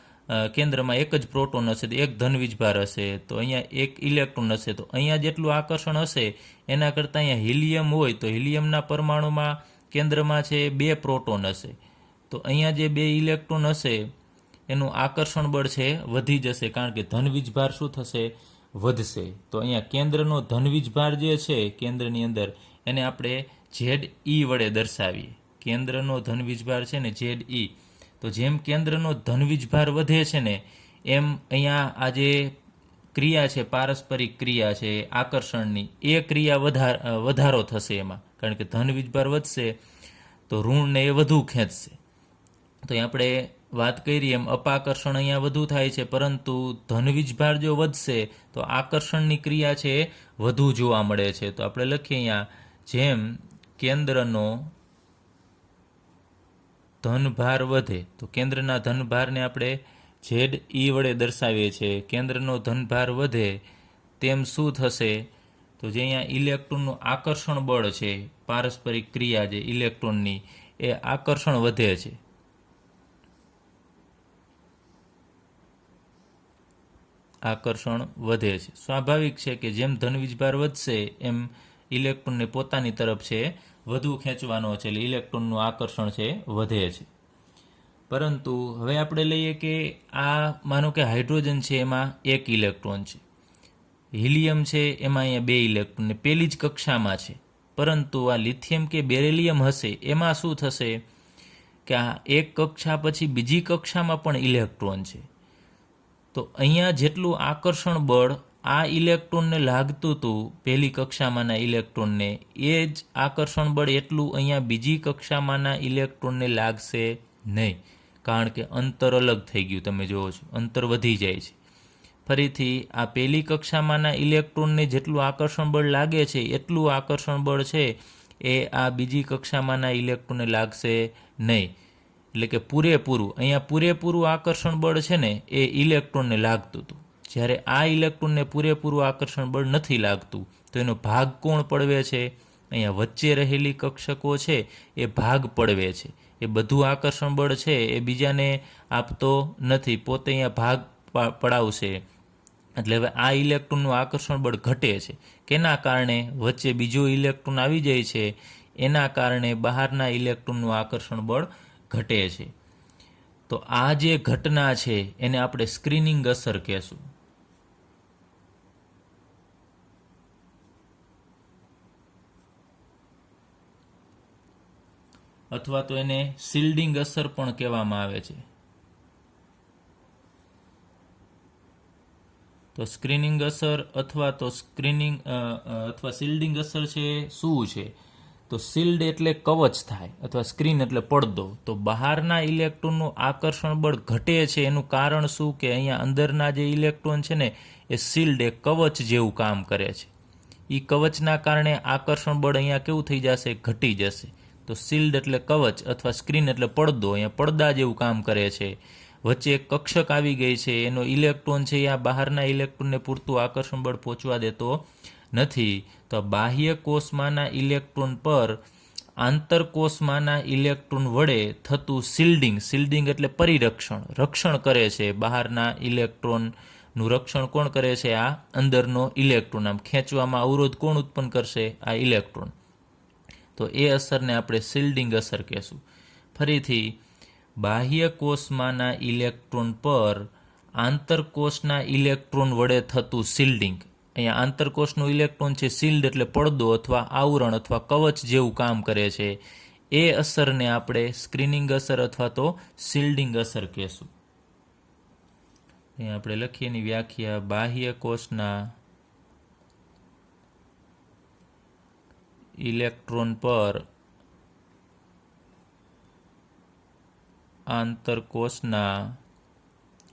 કેન્દ્રમાં એક જ પ્રોટોન હશે, તો એક ધન વીજભાર હશે, તો અહીંયા એક ઇલેક્ટ્રોન હશે. તો અહીંયા જેટલું આકર્ષણ હશે એના કરતાં અહીંયા હિલિયમ હોય તો હિલિયમના પરમાણુમાં કેન્દ્રમાં છે 2 પ્રોટોન હશે, તો અહીંયા જે 2 ઇલેક્ટ્રોન હશે એનું આકર્ષણ બળ છે વધી જશે, કારણ કે ધન વીજભાર શું થશે? વધશે. તો અહીંયા કેન્દ્રનો ધન વીજભાર જે છે કેન્દ્રની અંદર એને આપણે ZE વડે દર્શાવીએ. કેન્દ્રનો ધન વીજભાર છે ને ZE. તો જેમ કેન્દ્રનો ધન વીજભાર વધે છે ને એમ અહીંયા આ જે ક્રિયા છે, પારસ્પરિક ક્રિયા છે આકર્ષણની, એ ક્રિયા વધારો થશે એમાં, કારણ કે ધન વીજભાર વધશે તો ઋણને એ વધુ ખેંચશે. તો અહીં આપણે વાત કરી એમ અપાકર્ષણ અહીંયા વધુ થાય છે, પરંતુ ધન વીજભાર જો વધશે તો આકર્ષણની ક્રિયા છે એ વધુ જોવા મળે છે. તો આપણે લખીએ અહીંયા જેમ કેન્દ્રનો ધનભાર વધે, તો કેન્દ્રના ધનભારને આપણે ZE વડે દર્શાવીએ છીએ. કેન્દ્રનો ધનભાર વધે તેમ શું થશે? તો જે અહીંયા ઇલેક્ટ્રોનનું આકર્ષણ બળ છે, પારસ્પરિક ક્રિયા જે ઇલેક્ટ્રોનની, એ આકર્ષણ વધે છે. આકર્ષણ વધે છે. સ્વાભાવિક છે કે જેમ ધન વીજભાર વધશે એમ ઇલેક્ટ્રોનને પોતાની તરફ છે વધુ ખેંચવાનો છે, એટલે ઇલેક્ટ્રોનનું આકર્ષણ છે વધે છે. પરંતુ હવે આપણે લઈએ કે આ માનો કે હાઇડ્રોજન છે એમાં એક ઇલેક્ટ્રોન છે, હિલિયમ છે એમાં અહીંયા 2 ઇલેક્ટ્રોન ને પેલી જ કક્ષામાં છે. પરંતુ આ લિથિયમ કે બેરિલિયમ હશે એમાં શું થશે કે આ એક કક્ષા પછી બીજી કક્ષામાં પણ ઇલેક્ટ્રોન છે. તો અહીંયા જેટલું આકર્ષણ બળ આ ઇલેક્ટ્રોનને લાગતું હતું પહેલી કક્ષામાંના ઇલેક્ટ્રોનને, એ જ આકર્ષણ બળ એટલું અહીંયા બીજી કક્ષામાંના ઇલેક્ટ્રોનને લાગશે નહીં, કારણ કે અંતર અલગ થઈ ગયું. તમે જુઓ છો અંતર વધી જાય છે. ફરીથી આ પહેલી કક્ષામાંના ઇલેક્ટ્રોનને જેટલું આકર્ષણ બળ લાગે છે એટલું આકર્ષણ બળ છે એ આ બીજી કક્ષામાંના ઇલેક્ટ્રોનને લાગશે નહીં. એટલે કે પૂરેપૂરું અહીંયા પૂરેપૂરું આકર્ષણ બળ છે ને એ ઇલેક્ટ્રોનને લાગતું હતું, જ્યારે આ ઇલેક્ટ્રોનને પૂરેપૂરું આકર્ષણ બળ નથી લાગતું. તો એનો ભાગ કોણ પડવે છે? અહીંયા વચ્ચે રહેલી કક્ષકો છે એ ભાગ પડવે છે. એ બધું આકર્ષણ બળ છે એ બીજાને આપતો નથી, પોતે અહીંયા ભાગ પડાવશે. એટલે હવે આ ઇલેક્ટ્રોનનું આકર્ષણ બળ ઘટે છે. કેના કારણે? વચ્ચે બીજો ઇલેક્ટ્રોન આવી જાય છે, એના કારણે બહારના ઇલેક્ટ્રોનનું આકર્ષણ બળ ઘટે છે. તો આ જે ઘટના છે એને આપણે સ્ક્રીનિંગ અસર કહેશું. અથવા તો એને શિલ્ડિંગ અસર પણ કહેવામાં આવે છે. તો સ્ક્રીનિંગ અસર અથવા તો અથવા શિલ્ડિંગ અસર છે શું છે? તો શિલ્ડ એટલે કવચ થાય અથવા સ્ક્રીન એટલે પડદો. તો બહારના ઇલેક્ટ્રોનનું આકર્ષણ બળ ઘટે છે એનું કારણ શું કે અહીંયા અંદરના જે ઇલેક્ટ્રોન છે ને એ શિલ્ડ એ કવચ જેવું કામ કરે છે. એ કવચના કારણે આકર્ષણ બળ અહીંયા કેવું થઈ જશે? ઘટી જશે. તો શિલ્ડ એટલે કવચ અથવા સ્ક્રીન એટલે પડદો, અહીંયા પડદા જેવું કામ કરે છે. વચ્ચે એક કક્ષક આવી ગઈ છે, એનો ઇલેક્ટ્રોન છે આ બહારના ઇલેક્ટ્રોનને પૂરતું આકર્ષણ બળ પહોંચવા દેતો નથી. તો બાહ્ય કોષમાંના ઇલેક્ટ્રોન પર આંતરકોષમાંના ઇલેક્ટ્રોન વડે થતું શિલ્ડિંગ એટલે પરિરક્ષણ, રક્ષણ કરે છે. બહારના ઇલેક્ટ્રોનનું રક્ષણ કોણ કરે છે? આ અંદરનો ઇલેક્ટ્રોન. આમ ખેંચવામાં અવરોધ કોણ ઉત્પન્ન કરશે? આ ઇલેક્ટ્રોન. તો એ અસરને આપણે શિલ્ડિંગ અસર કહેશું. ફરીથી બાહ્ય કોષમાંના ઇલેક્ટ્રોન પર આંતરકોષના ઇલેક્ટ્રોન વડે થતું શિલ્ડિંગ. અહીંયા આંતરકોષનું ઇલેક્ટ્રોન છે, શિલ્ડ એટલે પડદો અથવા આવરણ અથવા કવચ જેવું કામ કરે છે. એ અસરને આપણે સ્ક્રીનિંગ અસર અથવા તો શિલ્ડિંગ અસર કહેશું. અહીંયા આપણે લખીએ એની વ્યાખ્યા: બાહ્ય કોષના ઇલેક્ટ્રોન પર આંતરકોષના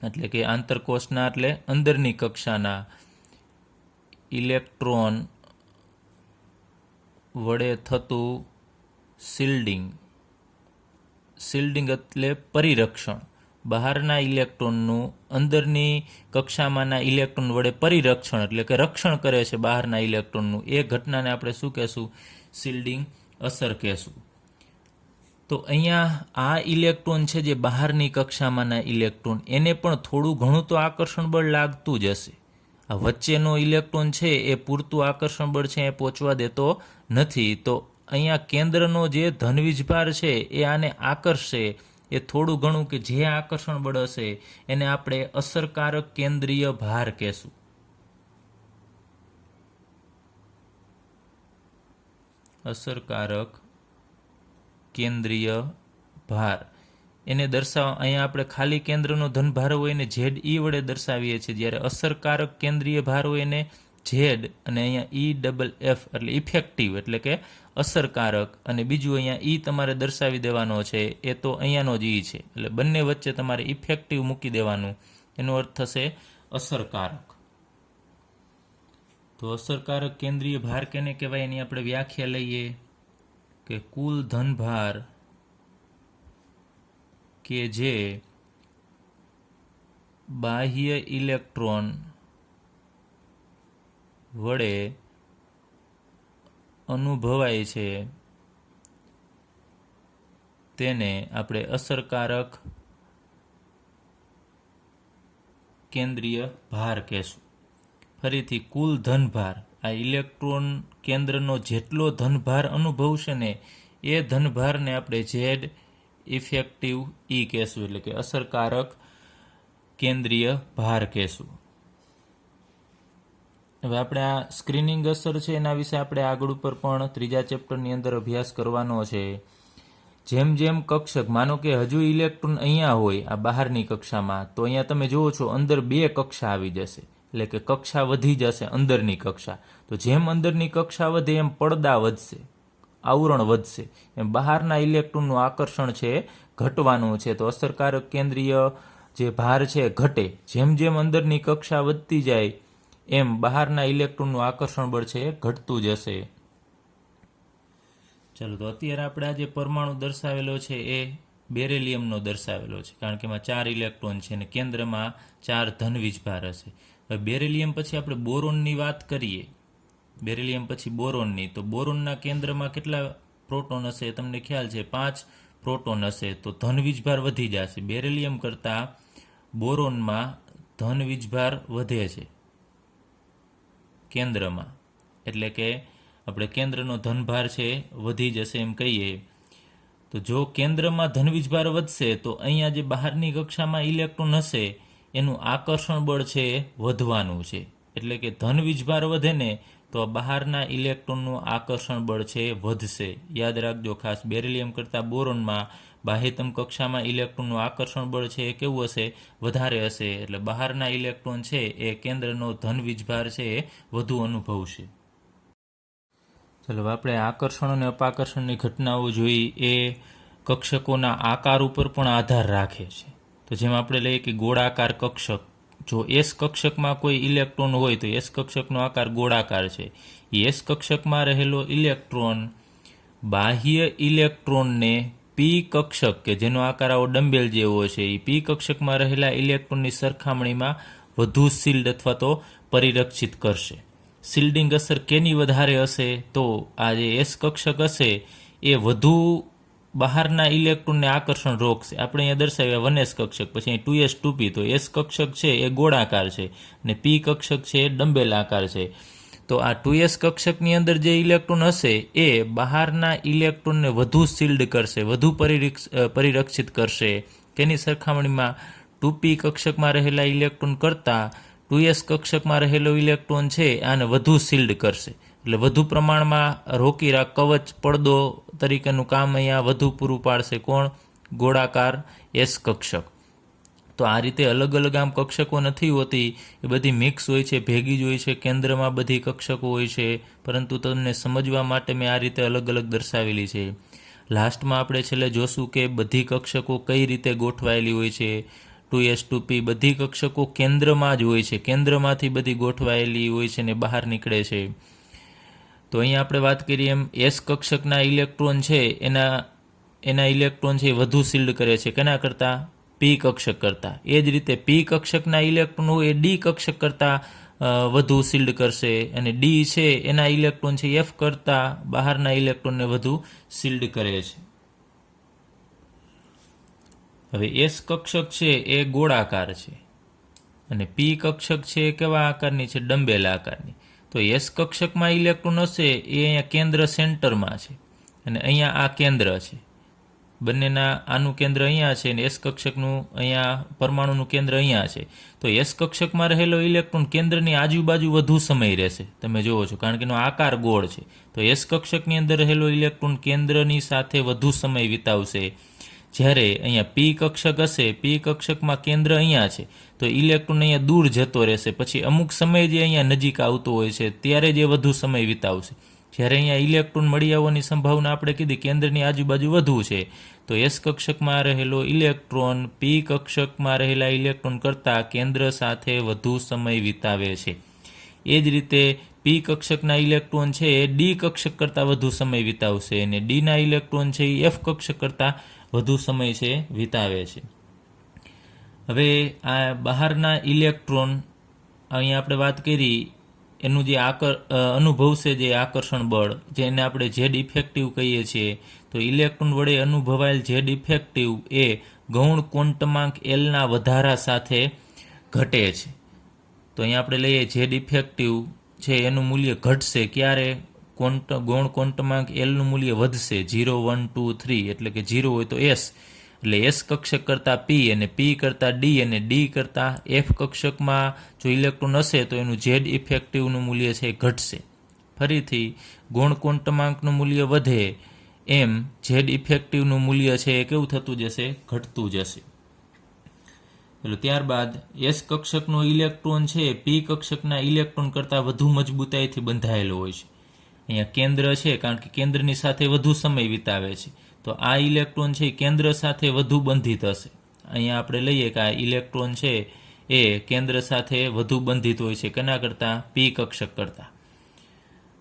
એટલે અંદરની કક્ષાના ઇલેક્ટ્રોન વડે થતું શિલ્ડિંગ એટલે પરિરક્ષણ. બહારના ઇલેક્ટ્રોનનું અંદરની કક્ષામાંના ઇલેક્ટ્રોન વડે પરિરક્ષણ એટલે કે રક્ષણ કરે છે બહારના ઇલેક્ટ્રોનનું. એ ઘટનાને આપણે શું કહેશું? શિલ્ડિંગ અસર કહેશું. તો અહીંયા આ ઇલેક્ટ્રોન છે જે બહારની કક્ષામાંના ઇલેક્ટ્રોન, એને પણ થોડું ઘણું તો આકર્ષણ બળ લાગતું જ હશે. આ વચ્ચેનો ઇલેક્ટ્રોન છે એ પૂરતું આકર્ષણ બળ છે એ પહોંચવા દેતો નથી. તો અહીંયા કેન્દ્રનો જે ધનવીજભાર છે એ આને આકર્ષશે. એ થોડું ઘણું કે જે આકર્ષણ બળ હશે એને આપણે અસરકારક કેન્દ્રીય ભાર કહેશું. અસરકારક કેન્દ્રીય ભાર એને દર્શાવવા અહીંયા આપણે ખાલી કેન્દ્રનો ધનભાર હોય એને ZE વડે દર્શાવીએ છીએ, જ્યારે અસરકારક કેન્દ્રીય ભાર હોય એને Z અને અહીંયા EFF એટલે ઇફેક્ટિવ એટલે કે અસરકારક, અને બીજું અહીંયા E તમારે દર્શાવી દેવાનો છે, એ તો અહીંયાનો જ E છે. એટલે બંને વચ્ચે તમારે ઇફેક્ટિવ મૂકી દેવાનું. એનો અર્થ થશે અસરકારક. તો અસરકારક કેન્દ્રીય ભાર કેને કહેવાય એની આપણે વ્યાખ્યા લઈએ કે કુલ ધનભાર કે જે બાહ્ય ઇલેક્ટ્રોન વડે અનુભવાય છે તેને આપણે અસરકારક કેન્દ્રીય ભાર કહેશું. ફરીથી કુલ ધનભાર, આ ઇલેક્ટ્રોન કેન્દ્રનો જેટલો ધનભાર અનુભવશે ને એ ધનભારને આપણે ઝેડ ઇફેક્ટિવ ઈ કહેશું, એટલે કે અસરકારક કેન્દ્રીય ભાર કહેશું. હવે આપણે આ સ્ક્રીનિંગ અસર છે એના વિશે આપણે આગળ ઉપર પણ ત્રીજા ચેપ્ટરની અંદર અભ્યાસ કરવાનો છે. જેમ જેમ કક્ષક, માનો કે હજુ ઇલેક્ટ્રોન અહીંયા હોય આ બહારની કક્ષામાં, તો અહીંયા તમે જુઓ છો અંદર 2 કક્ષા આવી જશે, એટલે કે કક્ષા વધી જશે અંદરની કક્ષા. તો જેમ અંદરની કક્ષા વધે એમ પડદા વધશે, આવરણ વધશે, એમ બહારના ઇલેક્ટ્રોનનું આકર્ષણ છે ઘટવાનું છે. તો અસરકારક કેન્દ્રીય જે ભાર છે ઘટે. જેમ જેમ અંદરની કક્ષા વધતી જાય એમ બહારના ઇલેક્ટ્રોનનું આકર્ષણ બળ છે ઘટતું જશે. ચાલો, તો અત્યારે આપણે આ જે પરમાણુ દર્શાવેલો છે એ બેરેલિયમનો દર્શાવેલો છે, કારણ કે એમાં 4 ઇલેક્ટ્રોન છે અને કેન્દ્રમાં 4 ધન વીજભાર હશે. હવે બેરેલિયમ પછી આપણે બોરોનની વાત કરીએ, બેરેલિયમ પછી બોરોનની, તો બોરોનના કેન્દ્રમાં કેટલા પ્રોટોન હશે તમને ખ્યાલ છે, 5 પ્રોટોન હશે. તો ધન વીજભાર વધી જશે. બેરેલિયમ કરતાં બોરોનમાં ધન વીજભાર વધે છે કેન્દ્રમાં, એટલે કે આપણે કેન્દ્રનો ધનભાર છે વધી જશે એમ કહીએ. તો જો કેન્દ્રમાં ધન વીજભાર વધશે તો અહીંયા જે બહારની કક્ષામાં ઇલેક્ટ્રોન હશે એનું આકર્ષણ બળ છે વધવાનું છે. એટલે કે ધન વીજભાર વધે ને તો બહારના ઇલેક્ટ્રોનનું આકર્ષણ બળ છે વધશે. યાદ રાખજો ખાસ, બેરિલિયમ કરતાં બોરોનમાં બાહ્યતમ કક્ષામાં ઇલેક્ટ્રોનનું આકર્ષણ બળ છે એ કેવું હશે, વધારે હશે. એટલે બહારના ઇલેક્ટ્રોન છે એ કેન્દ્રનો ધન વીજભાર છે એ વધુ અનુભવશે. ચલો, આપણે આકર્ષણ અને અપાકર્ષણની ઘટનાઓ જોઈ. એ કક્ષકોના આકાર ઉપર પણ આધાર રાખે છે. તો જેમ આપણે લઈએ કે ગોળાકાર કક્ષક, જો એસ કક્ષકમાં કોઈ ઇલેક્ટ્રોન હોય તો એસ કક્ષકનો આકાર ગોળાકાર છે. એસ કક્ષકમાં રહેલો ઇલેક્ટ્રોન બાહ્ય ઇલેક્ટ્રોનને પી કક્ષક, કે જેનો આકાર આવો ડંબેલ જેવો છે, એ પી કક્ષકમાં રહેલા ઇલેક્ટ્રોનની સરખામણીમાં વધુ શિલ્ડ અથવા તો પરિરક્ષિત કરશે. શિલ્ડિંગ અસર કેની વધારે હશે, તો આ જે એસ કક્ષક હશે એ વધુ બહારના ઇલેક્ટ્રોનને આકર્ષણ રોકશે. આપણે અહીંયા દર્શાવ્યા 1s કક્ષક, પછી અહીં 2s 2p. તો એસ કક્ષક છે એ ગોળાકાર છે અને પી કક્ષક છે એ ડંબેલ આકાર છે. તો આ 2s કક્ષકની અંદર જે ઇલેક્ટ્રોન હશે એ બહારના ઇલેક્ટ્રોનને વધુ શિલ્ડ કરશે, વધુ પરિરક્ષિત કરશે. તેની સરખામણીમાં 2p કક્ષકમાં રહેલા ઇલેક્ટ્રોન કરતાં 2s કક્ષકમાં રહેલો ઇલેક્ટ્રોન છે આને વધુ શિલ્ડ કરશે. એટલે વધુ પ્રમાણમાં રોકી કવચ પડદો તરીકેનું કામ અહીંયા વધુ પૂરું પાડશે. કોણ? ગોળાકાર એસ કક્ષક. તો આ રીતે અલગ અલગ આમ કક્ષકો નથી હોતી, એ બધી મિક્સ હોય છે, ભેગી જ હોય છે. કેન્દ્રમાં બધી કક્ષકો હોય છે, પરંતુ તમને સમજવા માટે મેં આ રીતે અલગ અલગ દર્શાવેલી છે. લાસ્ટમાં આપણે છેલ્લે જોશું કે બધી કક્ષકો કઈ રીતે ગોઠવાયેલી હોય છે. 2s 2p બધી કક્ષકો કેન્દ્રમાં જ હોય છે, કેન્દ્રમાંથી બધી ગોઠવાયેલી હોય છે ને બહાર નીકળે છે. તો અહીંયા આપણે વાત કરીએ એમ એસ કક્ષકના ઇલેક્ટ્રોન છે એના ઇલેક્ટ્રોન છે એ વધુ શિલ્ડ કરે છે કેના કરતાં? પી કક્ષક કરતાં. એ જ રીતે પી કક્ષકના ઇલેક્ટ્રોન હોય એ ડી કક્ષક કરતાં વધુ શિલ્ડ કરશે, અને ડી છે એના ઇલેક્ટ્રોન છે એફ કરતાં બહારના ઇલેક્ટ્રોનને વધુ શિલ્ડ કરે છે. હવે એસ કક્ષક છે એ ગોળાકાર છે અને પી કક્ષક છે એ કેવા આકારની છે? ડંબેલ આકારની. તો એસ કક્ષકમાં ઇલેક્ટ્રોન હશે એ અહીંયા કેન્દ્ર સેન્ટરમાં છે અને અહીંયા આ કેન્દ્ર છે. બંનેના આનું કેન્દ્ર અહીંયા છે અને એસ કક્ષકનું અહીંયા પરમાણુનું કેન્દ્ર અહીંયા છે. તો એસ કક્ષકમાં રહેલો ઇલેક્ટ્રોન કેન્દ્રની આજુબાજુ વધુ સમય રહેશે, તમે જુઓ છો, કારણ કે એનો આકાર ગોળ છે. તો એસ કક્ષકની અંદર રહેલો ઇલેક્ટ્રોન કેન્દ્રની સાથે વધુ સમય વિતાવશે. જ્યારે અહીંયા પી કક્ષક હશે, પી કક્ષકમાં કેન્દ્ર અહીંયા છે, તો ઇલેક્ટ્રોન અહીંયા દૂર જતો રહેશે. પછી અમુક સમય જે અહીંયા નજીક આવતો હોય છે ત્યારે જે વધુ સમય વિતાવશે. જ્યારે અહીંયા ઇલેક્ટ્રોન મળી આવવાની સંભાવના આપણે કીધી કેન્દ્રની આજુબાજુ વધુ છે, તો એસ કક્ષકમાં રહેલો ઇલેક્ટ્રોન પી કક્ષકમાં રહેલા ઇલેક્ટ્રોન કરતાં કેન્દ્ર સાથે વધુ સમય વિતાવે છે. એ જ રીતે પી કક્ષકના ઇલેક્ટ્રોન છે એ ડી કક્ષક કરતાં વધુ સમય વિતાવશે અને ડીના ઇલેક્ટ્રોન છે એ એફ કક્ષક કરતાં વધુ સમય છે વિતાવે છે. હવે આ બહારના ઇલેક્ટ્રોન અહીંયા આપણે વાત કરી એનું જે અનુભવશે જે આકર્ષણ બળ, જેને આપણે ઝેડ ઇફેક્ટિવ કહીએ છીએ, તો ઇલેક્ટ્રોન વડે અનુભવાયેલ ઝેડ ઇફેક્ટિવ એ ગૌણ ક્વોન્ટમાંક એલના વધારા સાથે ઘટે છે. તો અહીંયા આપણે લઈએ ઝેડ ઇફેક્ટિવ છે એનું મૂલ્ય ઘટશે ક્યારે? ગૌણ ક્વોન્ટમાંક એલનું મૂલ્ય વધશે 0, 1, 2, 3 એટલે કે 0 હોય તો એસ એટલે એસ કક્ષક કરતાં પી અને પી કરતાં ડી અને ડી કરતાં એફ કક્ષકમાં જો ઇલેક્ટ્રોન હશે તો એનું ઝેડ ઇફેક્ટિવનું મૂલ્ય છે ઘટશે. ફરીથી ગૌણ ક્વોન્ટમાંકનું મૂલ્ય વધે એમ ઝેડ ઇફેક્ટિવનું મૂલ્ય છે એ કેવું થતું જશે? ઘટતું જશે. એટલે ત્યારબાદ એસ કક્ષકનો ઇલેક્ટ્રોન છે પી કક્ષકના ઇલેક્ટ્રોન કરતાં વધુ મજબૂતાઈથી બંધાયેલો હોય છે. અહીંયા કેન્દ્ર છે કારણ કે કેન્દ્રની સાથે વધુ સમય વિતાવે છે, તો આ ઇલેક્ટ્રોન છે કેન્દ્ર સાથે વધુ બંધિત હશે. અહીંયા આપણે લઈએ કે આ ઇલેક્ટ્રોન છે એ કેન્દ્ર સાથે વધુ બંધિત હોય છે કેના કરતાં? પી કક્ષક કરતાં.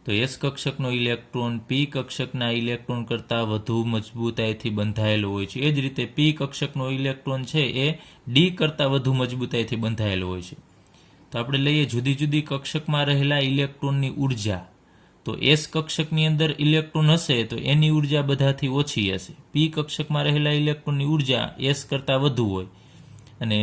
તો એસ કક્ષકનો ઇલેક્ટ્રોન પી કક્ષકના ઇલેક્ટ્રોન કરતાં વધુ મજબૂતાઈથી બંધાયેલો હોય છે. એ જ રીતે પી કક્ષકનો ઇલેક્ટ્રોન છે એ ડી કરતાં વધુ મજબૂતાઈથી બંધાયેલો હોય છે. તો આપણે લઈએ જુદી જુદી કક્ષકમાં રહેલા ઇલેક્ટ્રોનની ઉર્જા. તો એસ કક્ષકની અંદર ઇલેક્ટ્રોન હશે તો એની ઉર્જા બધાથી ઓછી હશે. પી કક્ષકમાં રહેલા ઇલેક્ટ્રોનની ઉર્જા એસ કરતાં વધુ હોય અને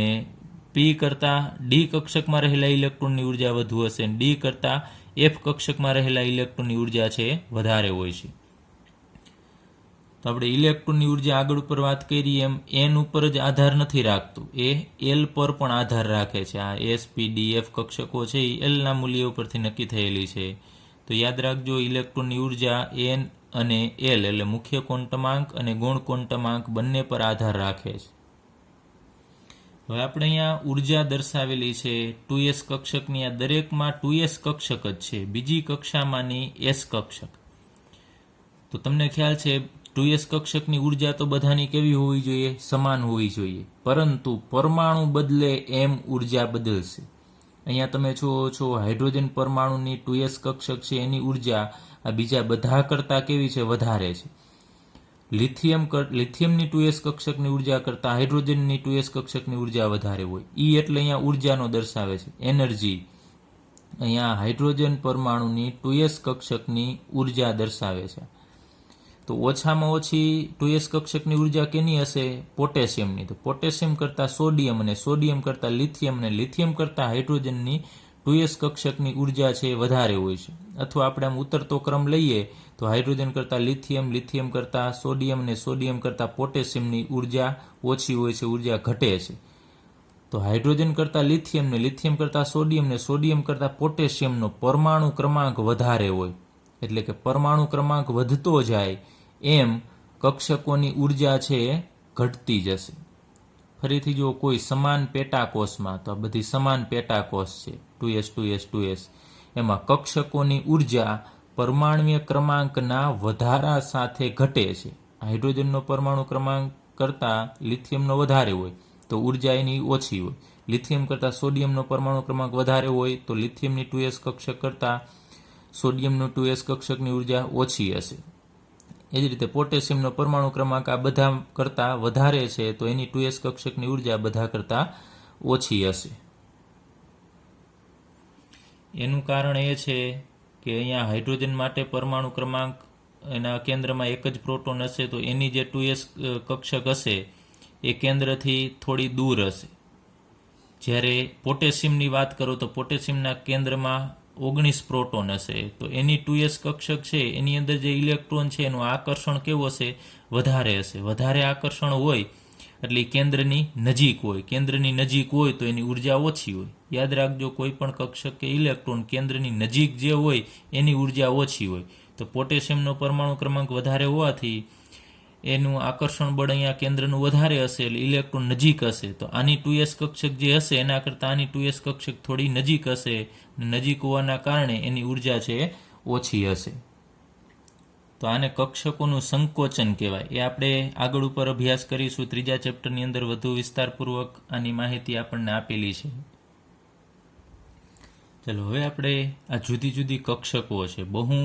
પી કરતાં ડી કક્ષકમાં રહેલા ઇલેક્ટ્રોનની ઉર્જા વધુ હશે અને ડી કરતાં એફ કક્ષકમાં રહેલા ઇલેક્ટ્રોનની ઉર્જા છે વધારે હોય છે. તો આપણે ઇલેક્ટ્રોનની ઉર્જા આગળ ઉપર વાત કરી એમ એન ઉપર જ આધાર નથી રાખતું, એ એલ પર પણ આધાર રાખે છે. આ એસ પી ડી એફ કક્ષકો છે એ એલના મૂલ્ય ઉપરથી નક્કી થયેલી છે. તો યાદ રાખજો ઇલેક્ટ્રોનની ઉર્જા એન અને એલ એટલે મુખ્ય ક્વોન્ટમાંક અને ગૌણ ક્વોન્ટમાંક બંને પર આધાર રાખે છે. હવે આપણે અહીંયા ઉર્જા દર્શાવેલી છે 2s કક્ષકની. આ દરેકમાં 2s કક્ષક જ છે, બીજી કક્ષામાંની એસ કક્ષક. તો તમને ખ્યાલ છે 2s કક્ષકની ઉર્જા તો બધાની કેવી હોવી જોઈએ? સમાન હોવી જોઈએ, પરંતુ પરમાણુ બદલે એમ ઉર્જા બદલશે. અહીંયા તમે જુઓ છો હાઇડ્રોજન પરમાણુની 2s કક્ષક છે એની ઉર્જા આ બીજા બધા કરતાં કેવી છે? વધારે છે. લિથિયમની 2s કક્ષકની ઉર્જા કરતાં હાઇડ્રોજનની 2s કક્ષકની ઉર્જા વધારે હોય. ઈ એટલે અહીંયા ઉર્જાનો દર્શાવે છે, એનર્જી. અહીંયા હાઇડ્રોજન પરમાણુની 2s કક્ષકની ઉર્જા દર્શાવે છે. તો ઓછામાં ઓછી 2s કક્ષકની ઉર્જા કેની હશે? પોટેશિયમની. તો પોટેશિયમ કરતાં સોડિયમ અને સોડિયમ કરતાં લિથિયમ અને લિથિયમ કરતાં હાઇડ્રોજનની 2s કક્ષકની ઉર્જા છે વધારે હોય છે. અથવા આપણે આમ ઉતરતો ક્રમ લઈએ તો હાઇડ્રોજન કરતાં લિથિયમ, લિથિયમ કરતાં સોડિયમ અને સોડિયમ કરતાં પોટેશિયમની ઉર્જા ઓછી હોય છે, ઉર્જા ઘટે છે. તો હાઇડ્રોજન કરતાં લિથિયમ ને લિથિયમ કરતાં સોડિયમ ને સોડિયમ કરતાં પોટેશિયમનો પરમાણુ ક્રમાંક વધારે હોય. એટલે કે પરમાણુ ક્રમાંક વધતો જાય એમ કક્ષકોની ઉર્જા છે એ ઘટતી જશે. ફરીથી જો કોઈ સમાન પેટાકોષમાં, તો આ બધી સમાન પેટાકોષ છે 2s 2s 2s, એમાં કક્ષકોની ઉર્જા પરમાણ્વીય ક્રમાંકના વધારા સાથે ઘટે છે. હાઇડ્રોજનનો પરમાણુ ક્રમાંક કરતાં લિથિયમનો વધારે હોય તો ઉર્જા એની ઓછી હોય. લિથિયમ કરતાં સોડિયમનો પરમાણુ ક્રમાંક વધારે હોય તો લિથિયમની 2s કક્ષક કરતાં સોડિયમનું 2s કક્ષકની ઉર્જા ઓછી હશે. એ જ રીતે પોટેશિયમનો પરમાણુ ક્રમાંક આ બધા કરતાં વધારે છે તો એની 2s કક્ષકની ઉર્જા બધા કરતાં ઓછી હશે. એનું કારણ એ છે કે અહીંયા હાઇડ્રોજન માટે પરમાણુ ક્રમાંક એના કેન્દ્રમાં એક જ પ્રોટોન હશે તો એની જે 2s કક્ષક હશે એ કેન્દ્રથી થોડી દૂર હશે. જ્યારે પોટેશિયમની વાત કરો તો પોટેશિયમના કેન્દ્રમાં 19 પ્રોટોન હશે તો એની 2s કક્ષક છે એની અંદર જે ઇલેક્ટ્રોન છે એનું આકર્ષણ કેવું હશે? વધારે હશે. વધારે આકર્ષણ હોય એટલે કેન્દ્રની નજીક હોય. કેન્દ્રની નજીક હોય તો એની ઉર્જા ઓછી હોય. યાદ રાખજો કોઈ પણ કક્ષક કે ઇલેક્ટ્રોન કેન્દ્રની નજીક જે હોય એની ઉર્જા ઓછી હોય. તો પોટેશિયમનો પરમાણુ ક્રમાંક વધારે હોવાથી એનું આકર્ષણ બળ અહીંયા કેન્દ્રનું વધારે હશે એટલે ઇલેક્ટ્રોન નજીક હશે. તો આની 2s કક્ષક જે હશે એના કરતાં આની 2s કક્ષક થોડી નજીક હશે. નજીક હોવાના કારણે એની ઉર્જા છે ઓછી હશે. તો આને કક્ષકોનું સંકોચન કહેવાય. એ આપણે આગળ ઉપર અભ્યાસ કરીશું. ત્રીજા ચેપ્ટરની અંદર વધુ વિસ્તારપૂર્વક આની માહિતી આપણને આપેલી છે. ચલો હવે આપણે આ જુદી જુદી કક્ષકો છે, બહુ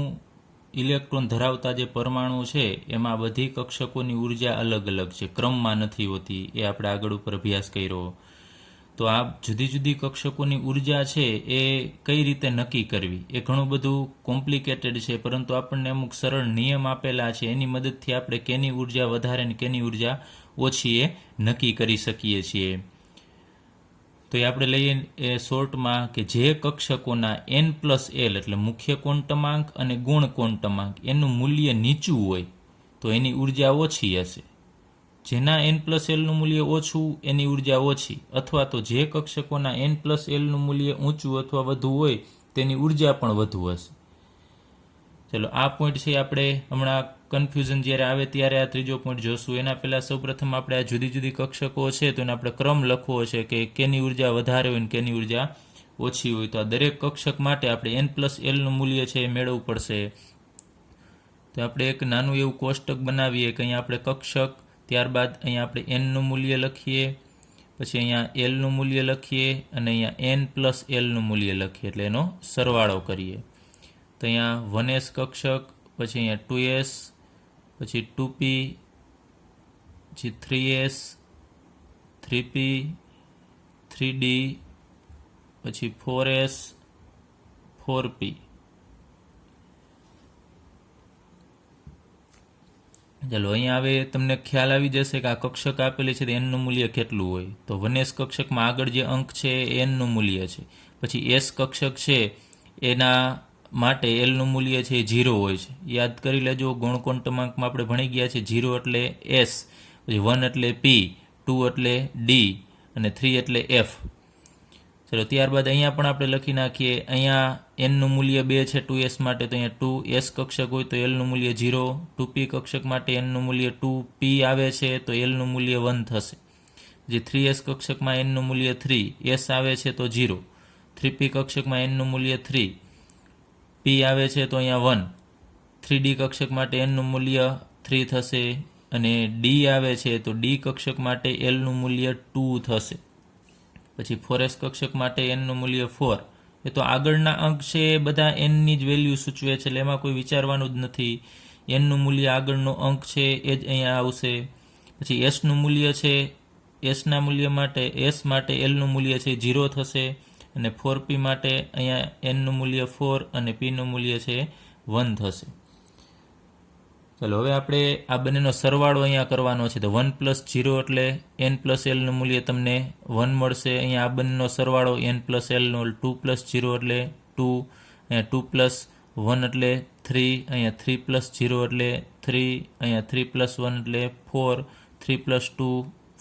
ઇલેક્ટ્રોન ધરાવતા જે પરમાણુ છે એમાં બધી કક્ષકોની ઉર્જા અલગ અલગ છે, ક્રમમાં નથી હોતી. એ આપણે આગળ ઉપર અભ્યાસ કર્યો. તો આ જુદી જુદી કક્ષકોની ઉર્જા છે એ કઈ રીતે નક્કી કરવી એ ઘણું બધું કોમ્પ્લિકેટેડ છે, પરંતુ આપણને અમુક સરળ નિયમ આપેલા છે એની મદદથી આપણે કેની ઉર્જા વધારે ને કેની ઉર્જા ઓછી એ નક્કી કરી શકીએ છીએ. તો એ આપણે લઈએ એ શોર્ટમાં કે જે કક્ષકોના n+l એટલે મુખ્ય ક્વોન્ટમાંક અને ગુણ ક્વોન્ટમાંક એનું મૂલ્ય નીચું હોય તો એની ઉર્જા ઓછી હશે, જેના n+lનું મૂલ્ય ઓછું એની ઉર્જા ઓછી, અથવા તો જે કક્ષકોના n+lનું મૂલ્ય ઊંચું અથવા વધુ હોય તેની ઉર્જા પણ વધુ હશે. ચલો આ પોઈન્ટ છે આપણે હમણાં કન્ફ્યુઝન જ્યારે આવે ત્યારે આ ત્રીજો પોઈન્ટ જોશું. એના પહેલાં સૌપ્રથમ આપણે આ જુદી જુદી કક્ષકો છે તો એને આપણે ક્રમ લખવો છે કે કેની ઉર્જા વધારે હોય ને કેની ઉર્જા ઓછી હોય. તો આ દરેક કક્ષક માટે આપણે n+lનું મૂલ્ય છે એ મેળવવું પડશે. તો આપણે એક નાનું એવું કોષ્ટક બનાવીએ કે અહીંયા આપણે કક્ષક, ત્યારબાદ અહીંયા આપણે nનું મૂલ્ય લખીએ, પછી અહીંયા lનું મૂલ્ય લખીએ અને અહીંયા n+lનું મૂલ્ય લખીએ, એટલે એનો સરવાળો કરીએ. તો અહીંયા 1s કક્ષક, પછી અહીંયા 2s, પછી 2p, પછી 3s, 3p, 3d, પછી 4s, 4p. ચાલો અહીંયા હવે તમને ખ્યાલ આવી જશે કે આ કક્ષક આપેલી છે તો એનનું મૂલ્ય કેટલું હોય. તો 1s કક્ષકમાં આગળ જે અંક છે એ એનનું મૂલ્ય છે. પછી s કક્ષક છે એના માટે એલનું મૂલ્ય છે એ 0 હોય છે. યાદ કરી લેજો, ગુણ ક્વોન્ટમાંકમાં આપણે ભણી ગયા છે 0 એટલે s, પછી 1 એટલે p, 2 એટલે d અને 3 એટલે f. ચલો ત્યારબાદ અહીંયા પણ આપણે લખી નાખીએ. અહીંયા એનનું મૂલ્ય 2 છે 2s માટે, તો અહીંયા 2s કક્ષક હોય તો એલનું મૂલ્ય 0. 2p કક્ષક માટે એનનું મૂલ્ય 2p આવે છે તો એલનું મૂલ્ય 1 થશે. જે 3s કક્ષકમાં એનનું મૂલ્ય 3, s આવે છે તો 0. 3p કક્ષકમાં એનનું મૂલ્ય 3, p આવે છે તો અહીંયા 1. 3d કક્ષક માટે એનનું મૂલ્ય 3 થશે અને d આવે છે તો d કક્ષક માટે એલનું મૂલ્ય 2 થશે. પછી 4s કક્ષક માટે એનનું મૂલ્ય 4. એ તો આગળના અંક છે એ બધા એનની જ વેલ્યુ સૂચવે છે, એટલે એમાં કોઈ વિચારવાનું જ નથી. એનનું મૂલ્ય આગળનો અંક છે એ જ અહીંયા આવશે. પછી એસનું મૂલ્ય છે, એસના મૂલ્ય માટે એસ માટે એલનું મૂલ્ય છે 0 થશે અને 4p માટે અહીંયા એનનું મૂલ્ય 4 અને પીનું મૂલ્ય છે 1 થશે. ચાલો હવે આપણે આ બંનેનો સરવાળો અહીંયા કરવાનો છે. તો 1+0 એટલે n+lનું મૂલ્ય તમને 1 મળશે. અહીંયા આ બંનેનો સરવાળો n+lનો 2+0 એટલે 2, અહીંયા 2+1 એટલે 3, અહીંયા 3+0 એટલે 3, અહીંયા 3+1 એટલે 4, 3+2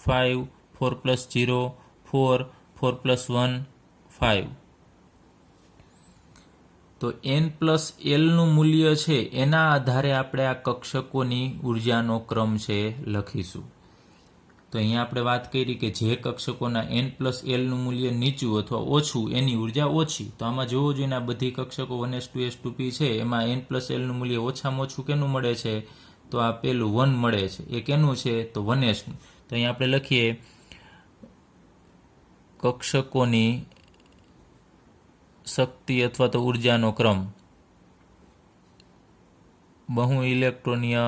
5, 4+0 4, 4+1 5. તો n+lનું મૂલ્ય છે એના આધારે આપણે આ કક્ષકોની ઉર્જાનો ક્રમ છે લખીશું. તો અહીંયા આપણે વાત કરી કે જે કક્ષકોના n+lનું મૂલ્ય નીચું અથવા ઓછું એની ઉર્જા ઓછી. તો આમાં જોવું જોઈએ આ બધી કક્ષકો 1s 2s 2p છે એમાં n+lનું મૂલ્ય ઓછામાં ઓછું કેનું મળે છે? તો આ પેલું 1 મળે છે. એ કેનું છે? તો 1sનું. તો અહીંયા આપણે લખીએ કક્ષકોની શક્તિ અથવા તો ઉર્જાનો ક્રમ બહુ ઇલેક્ટ્રોનીય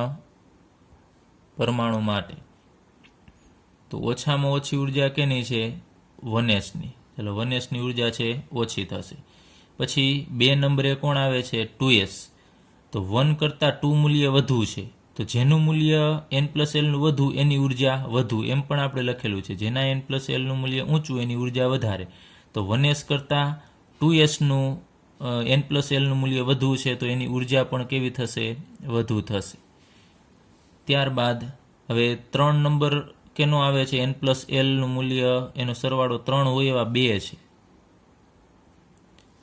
પરમાણુ માટે. તો ઓછામાં ઓછી ઉર્જા કેની છે? 1sની. ચાલો 1sની ઉર્જા છે ઓછી થશે. પછી 2 નંબરે કોણ આવે છે? 2s. તો 1 કરતાં 2 મૂલ્ય વધુ છે, તો જેનું મૂલ્ય n+lનું વધુ એની ઉર્જા વધુ, એમ પણ આપણે લખેલું છે. જેના n+lનું મૂલ્ય ઊંચું એની ઉર્જા વધારે. તો 1s કરતાં 2sનું n+lનું મૂલ્ય વધુ છે તો એની ઉર્જા પણ કેવી થશે? વધુ થશે. ત્યારબાદ હવે 3 નંબર કેનો આવે છે? n+lનું મૂલ્ય એનો સરવાળો 3 હોય એવા 2 છે.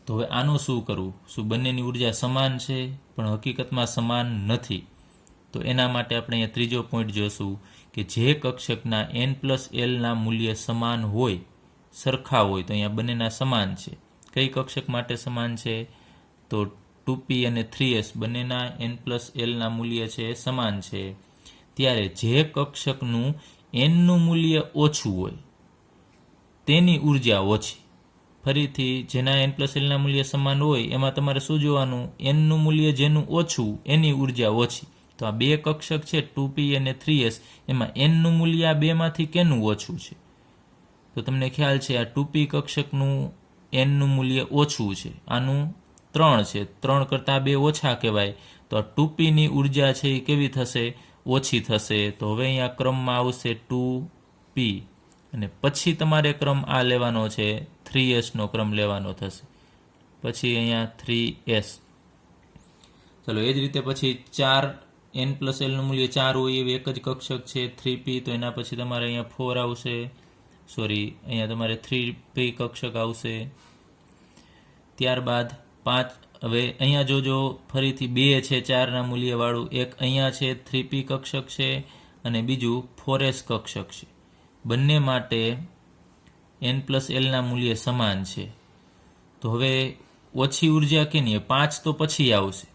તો હવે આનું શું કરવું? શું બંનેની ઉર્જા સમાન છે? પણ હકીકતમાં સમાન નથી. તો એના માટે આપણે અહીંયા ત્રીજો પોઈન્ટ જોશું કે જે કક્ષકના n+lના મૂલ્ય સમાન હોય, સરખા હોય, તો અહીંયા બંનેના સમાન છે. કઈ કક્ષક માટે સમાન છે? તો 2p અને 3s બંનેના n+lના મૂલ્ય છે સમાન છે. ત્યારે જે કક્ષકનું nનું મૂલ્ય ઓછું હોય તેની ઉર્જા ઓછી. ફરીથી જેના n+lના મૂલ્ય સમાન હોય એમાં તમારે શું જોવાનું? nનું મૂલ્ય જેનું ઓછું એની ઉર્જા ઓછી. તો આ 2 કક્ષક છે 2p અને 3s, એમાં nનું મૂલ્ય આ બેમાંથી કેનું ઓછું છે? તો તમને ખ્યાલ છે આ 2p કક્ષકનું nનું મૂલ્ય ઓછું છે, આનું 3 છે. 3 કરતાં 2 ઓછા કહેવાય. તો આ 2pની ઉર્જા છે એ કેવી થશે? ઓછી થશે. તો હવે અહીંયા ક્રમમાં આવશે 2p અને પછી તમારે ક્રમ આ લેવાનો છે, 3s નો ક્રમ લેવાનો થશે. પછી અહીંયા 3s. ચલો એ જ રીતે પછી 4 n+l નું મૂલ્ય 4 હોય એવી એક જ કક્ષક છે 3p, તો એના પછી તમારે અહીંયા 4 આવશે. અહીંયા તમારે 3p કક્ષક આવશે. ત્યારબાદ 5. હવે અહીંયા જોજો ફરીથી 2 છે 4ના મૂલ્યવાળું, એક અહીંયા છે 3p કક્ષક છે અને બીજું 4s કક્ષક છે. બંને માટે n+lના મૂલ્ય સમાન છે. તો હવે ઓછી ઉર્જા કેની? 5 તો પછી આવશે.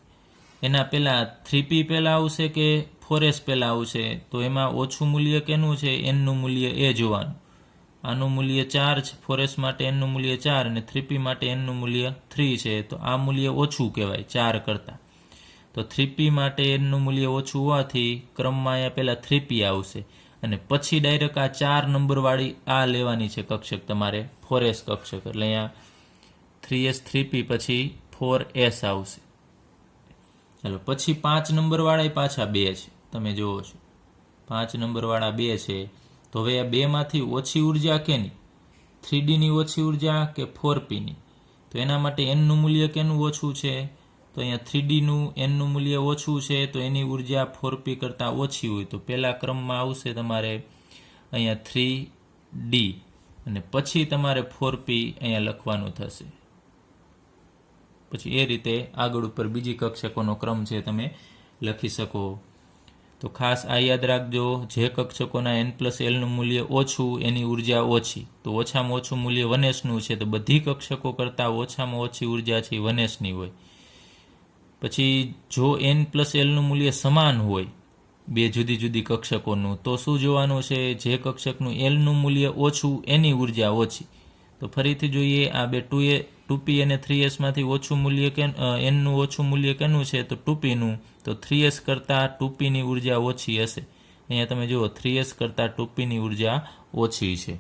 એના પહેલાં 3p પહેલાં આવશે કે 4s પહેલાં આવશે? તો એમાં ઓછું મૂલ્ય કેનું છે? nનું મૂલ્ય એ જોવાનું. આનું મૂલ્ય 4 છે, 4s માટે nનું મૂલ્ય 4 અને 3p માટે nનું મૂલ્ય 3 છે. તો આ મૂલ્ય ઓછું કહેવાય 4 કરતાં. તો 3p માટે nનું મૂલ્ય ઓછું હોવાથી ક્રમમાં અહીંયા પહેલાં 3p આવશે અને પછી ડાયરેક્ટ આ 4 નંબરવાળી આ લેવાની છે કક્ષક તમારે, 4s કક્ષક. એટલે અહીંયા 3s 3p પછી 4s આવશે. ચાલો પછી 5 નંબરવાળા પાછા 2 છે, તમે જુઓ છો 5 નંબરવાળા 2 છે. તો હવે આ 2માંથી ઓછી ઉર્જા કેની? 3dની ઓછી ઉર્જા કે 4pની? તો એના માટે nનું મૂલ્ય કેનું ઓછું છે? તો અહીંયા 3dનું nનું મૂલ્ય ઓછું છે, તો એની ઉર્જા 4p કરતાં ઓછી હોય. તો પહેલા ક્રમમાં આવશે તમારે અહીંયા 3d અને પછી તમારે 4p અહીંયા લખવાનું થશે. પછી એ રીતે આગળ ઉપર બીજી કક્ષકોનો ક્રમ છે તમે લખી શકો. તો ખાસ આ યાદ રાખજો, જે કક્ષકોના n+lનું મૂલ્ય ઓછું એની ઉર્જા ઓછી. તો ઓછામાં ઓછું મૂલ્ય 1sનું છે, તો બધી કક્ષકો કરતાં ઓછામાં ઓછી ઉર્જા છે 1sની હોય. પછી જો n+lનું મૂલ્ય સમાન હોય બે જુદી જુદી કક્ષકોનું, તો શું જોવાનું છે? જે કક્ષકનું lનું મૂલ્ય ઓછું એની ઉર્જા ઓછી. તો ફરીથી જોઈએ, આ બે 2p અને 3s માંથી ઓછું મૂલ્ય nનું ઓછું મૂલ્ય કેનું છે? તો 2pનું. તો 3s કરતાં 2pની ઉર્જા ઓછી હશે. અહીંયા તમે જુઓ 3s કરતાં 2pની ઉર્જા ઓછી છે.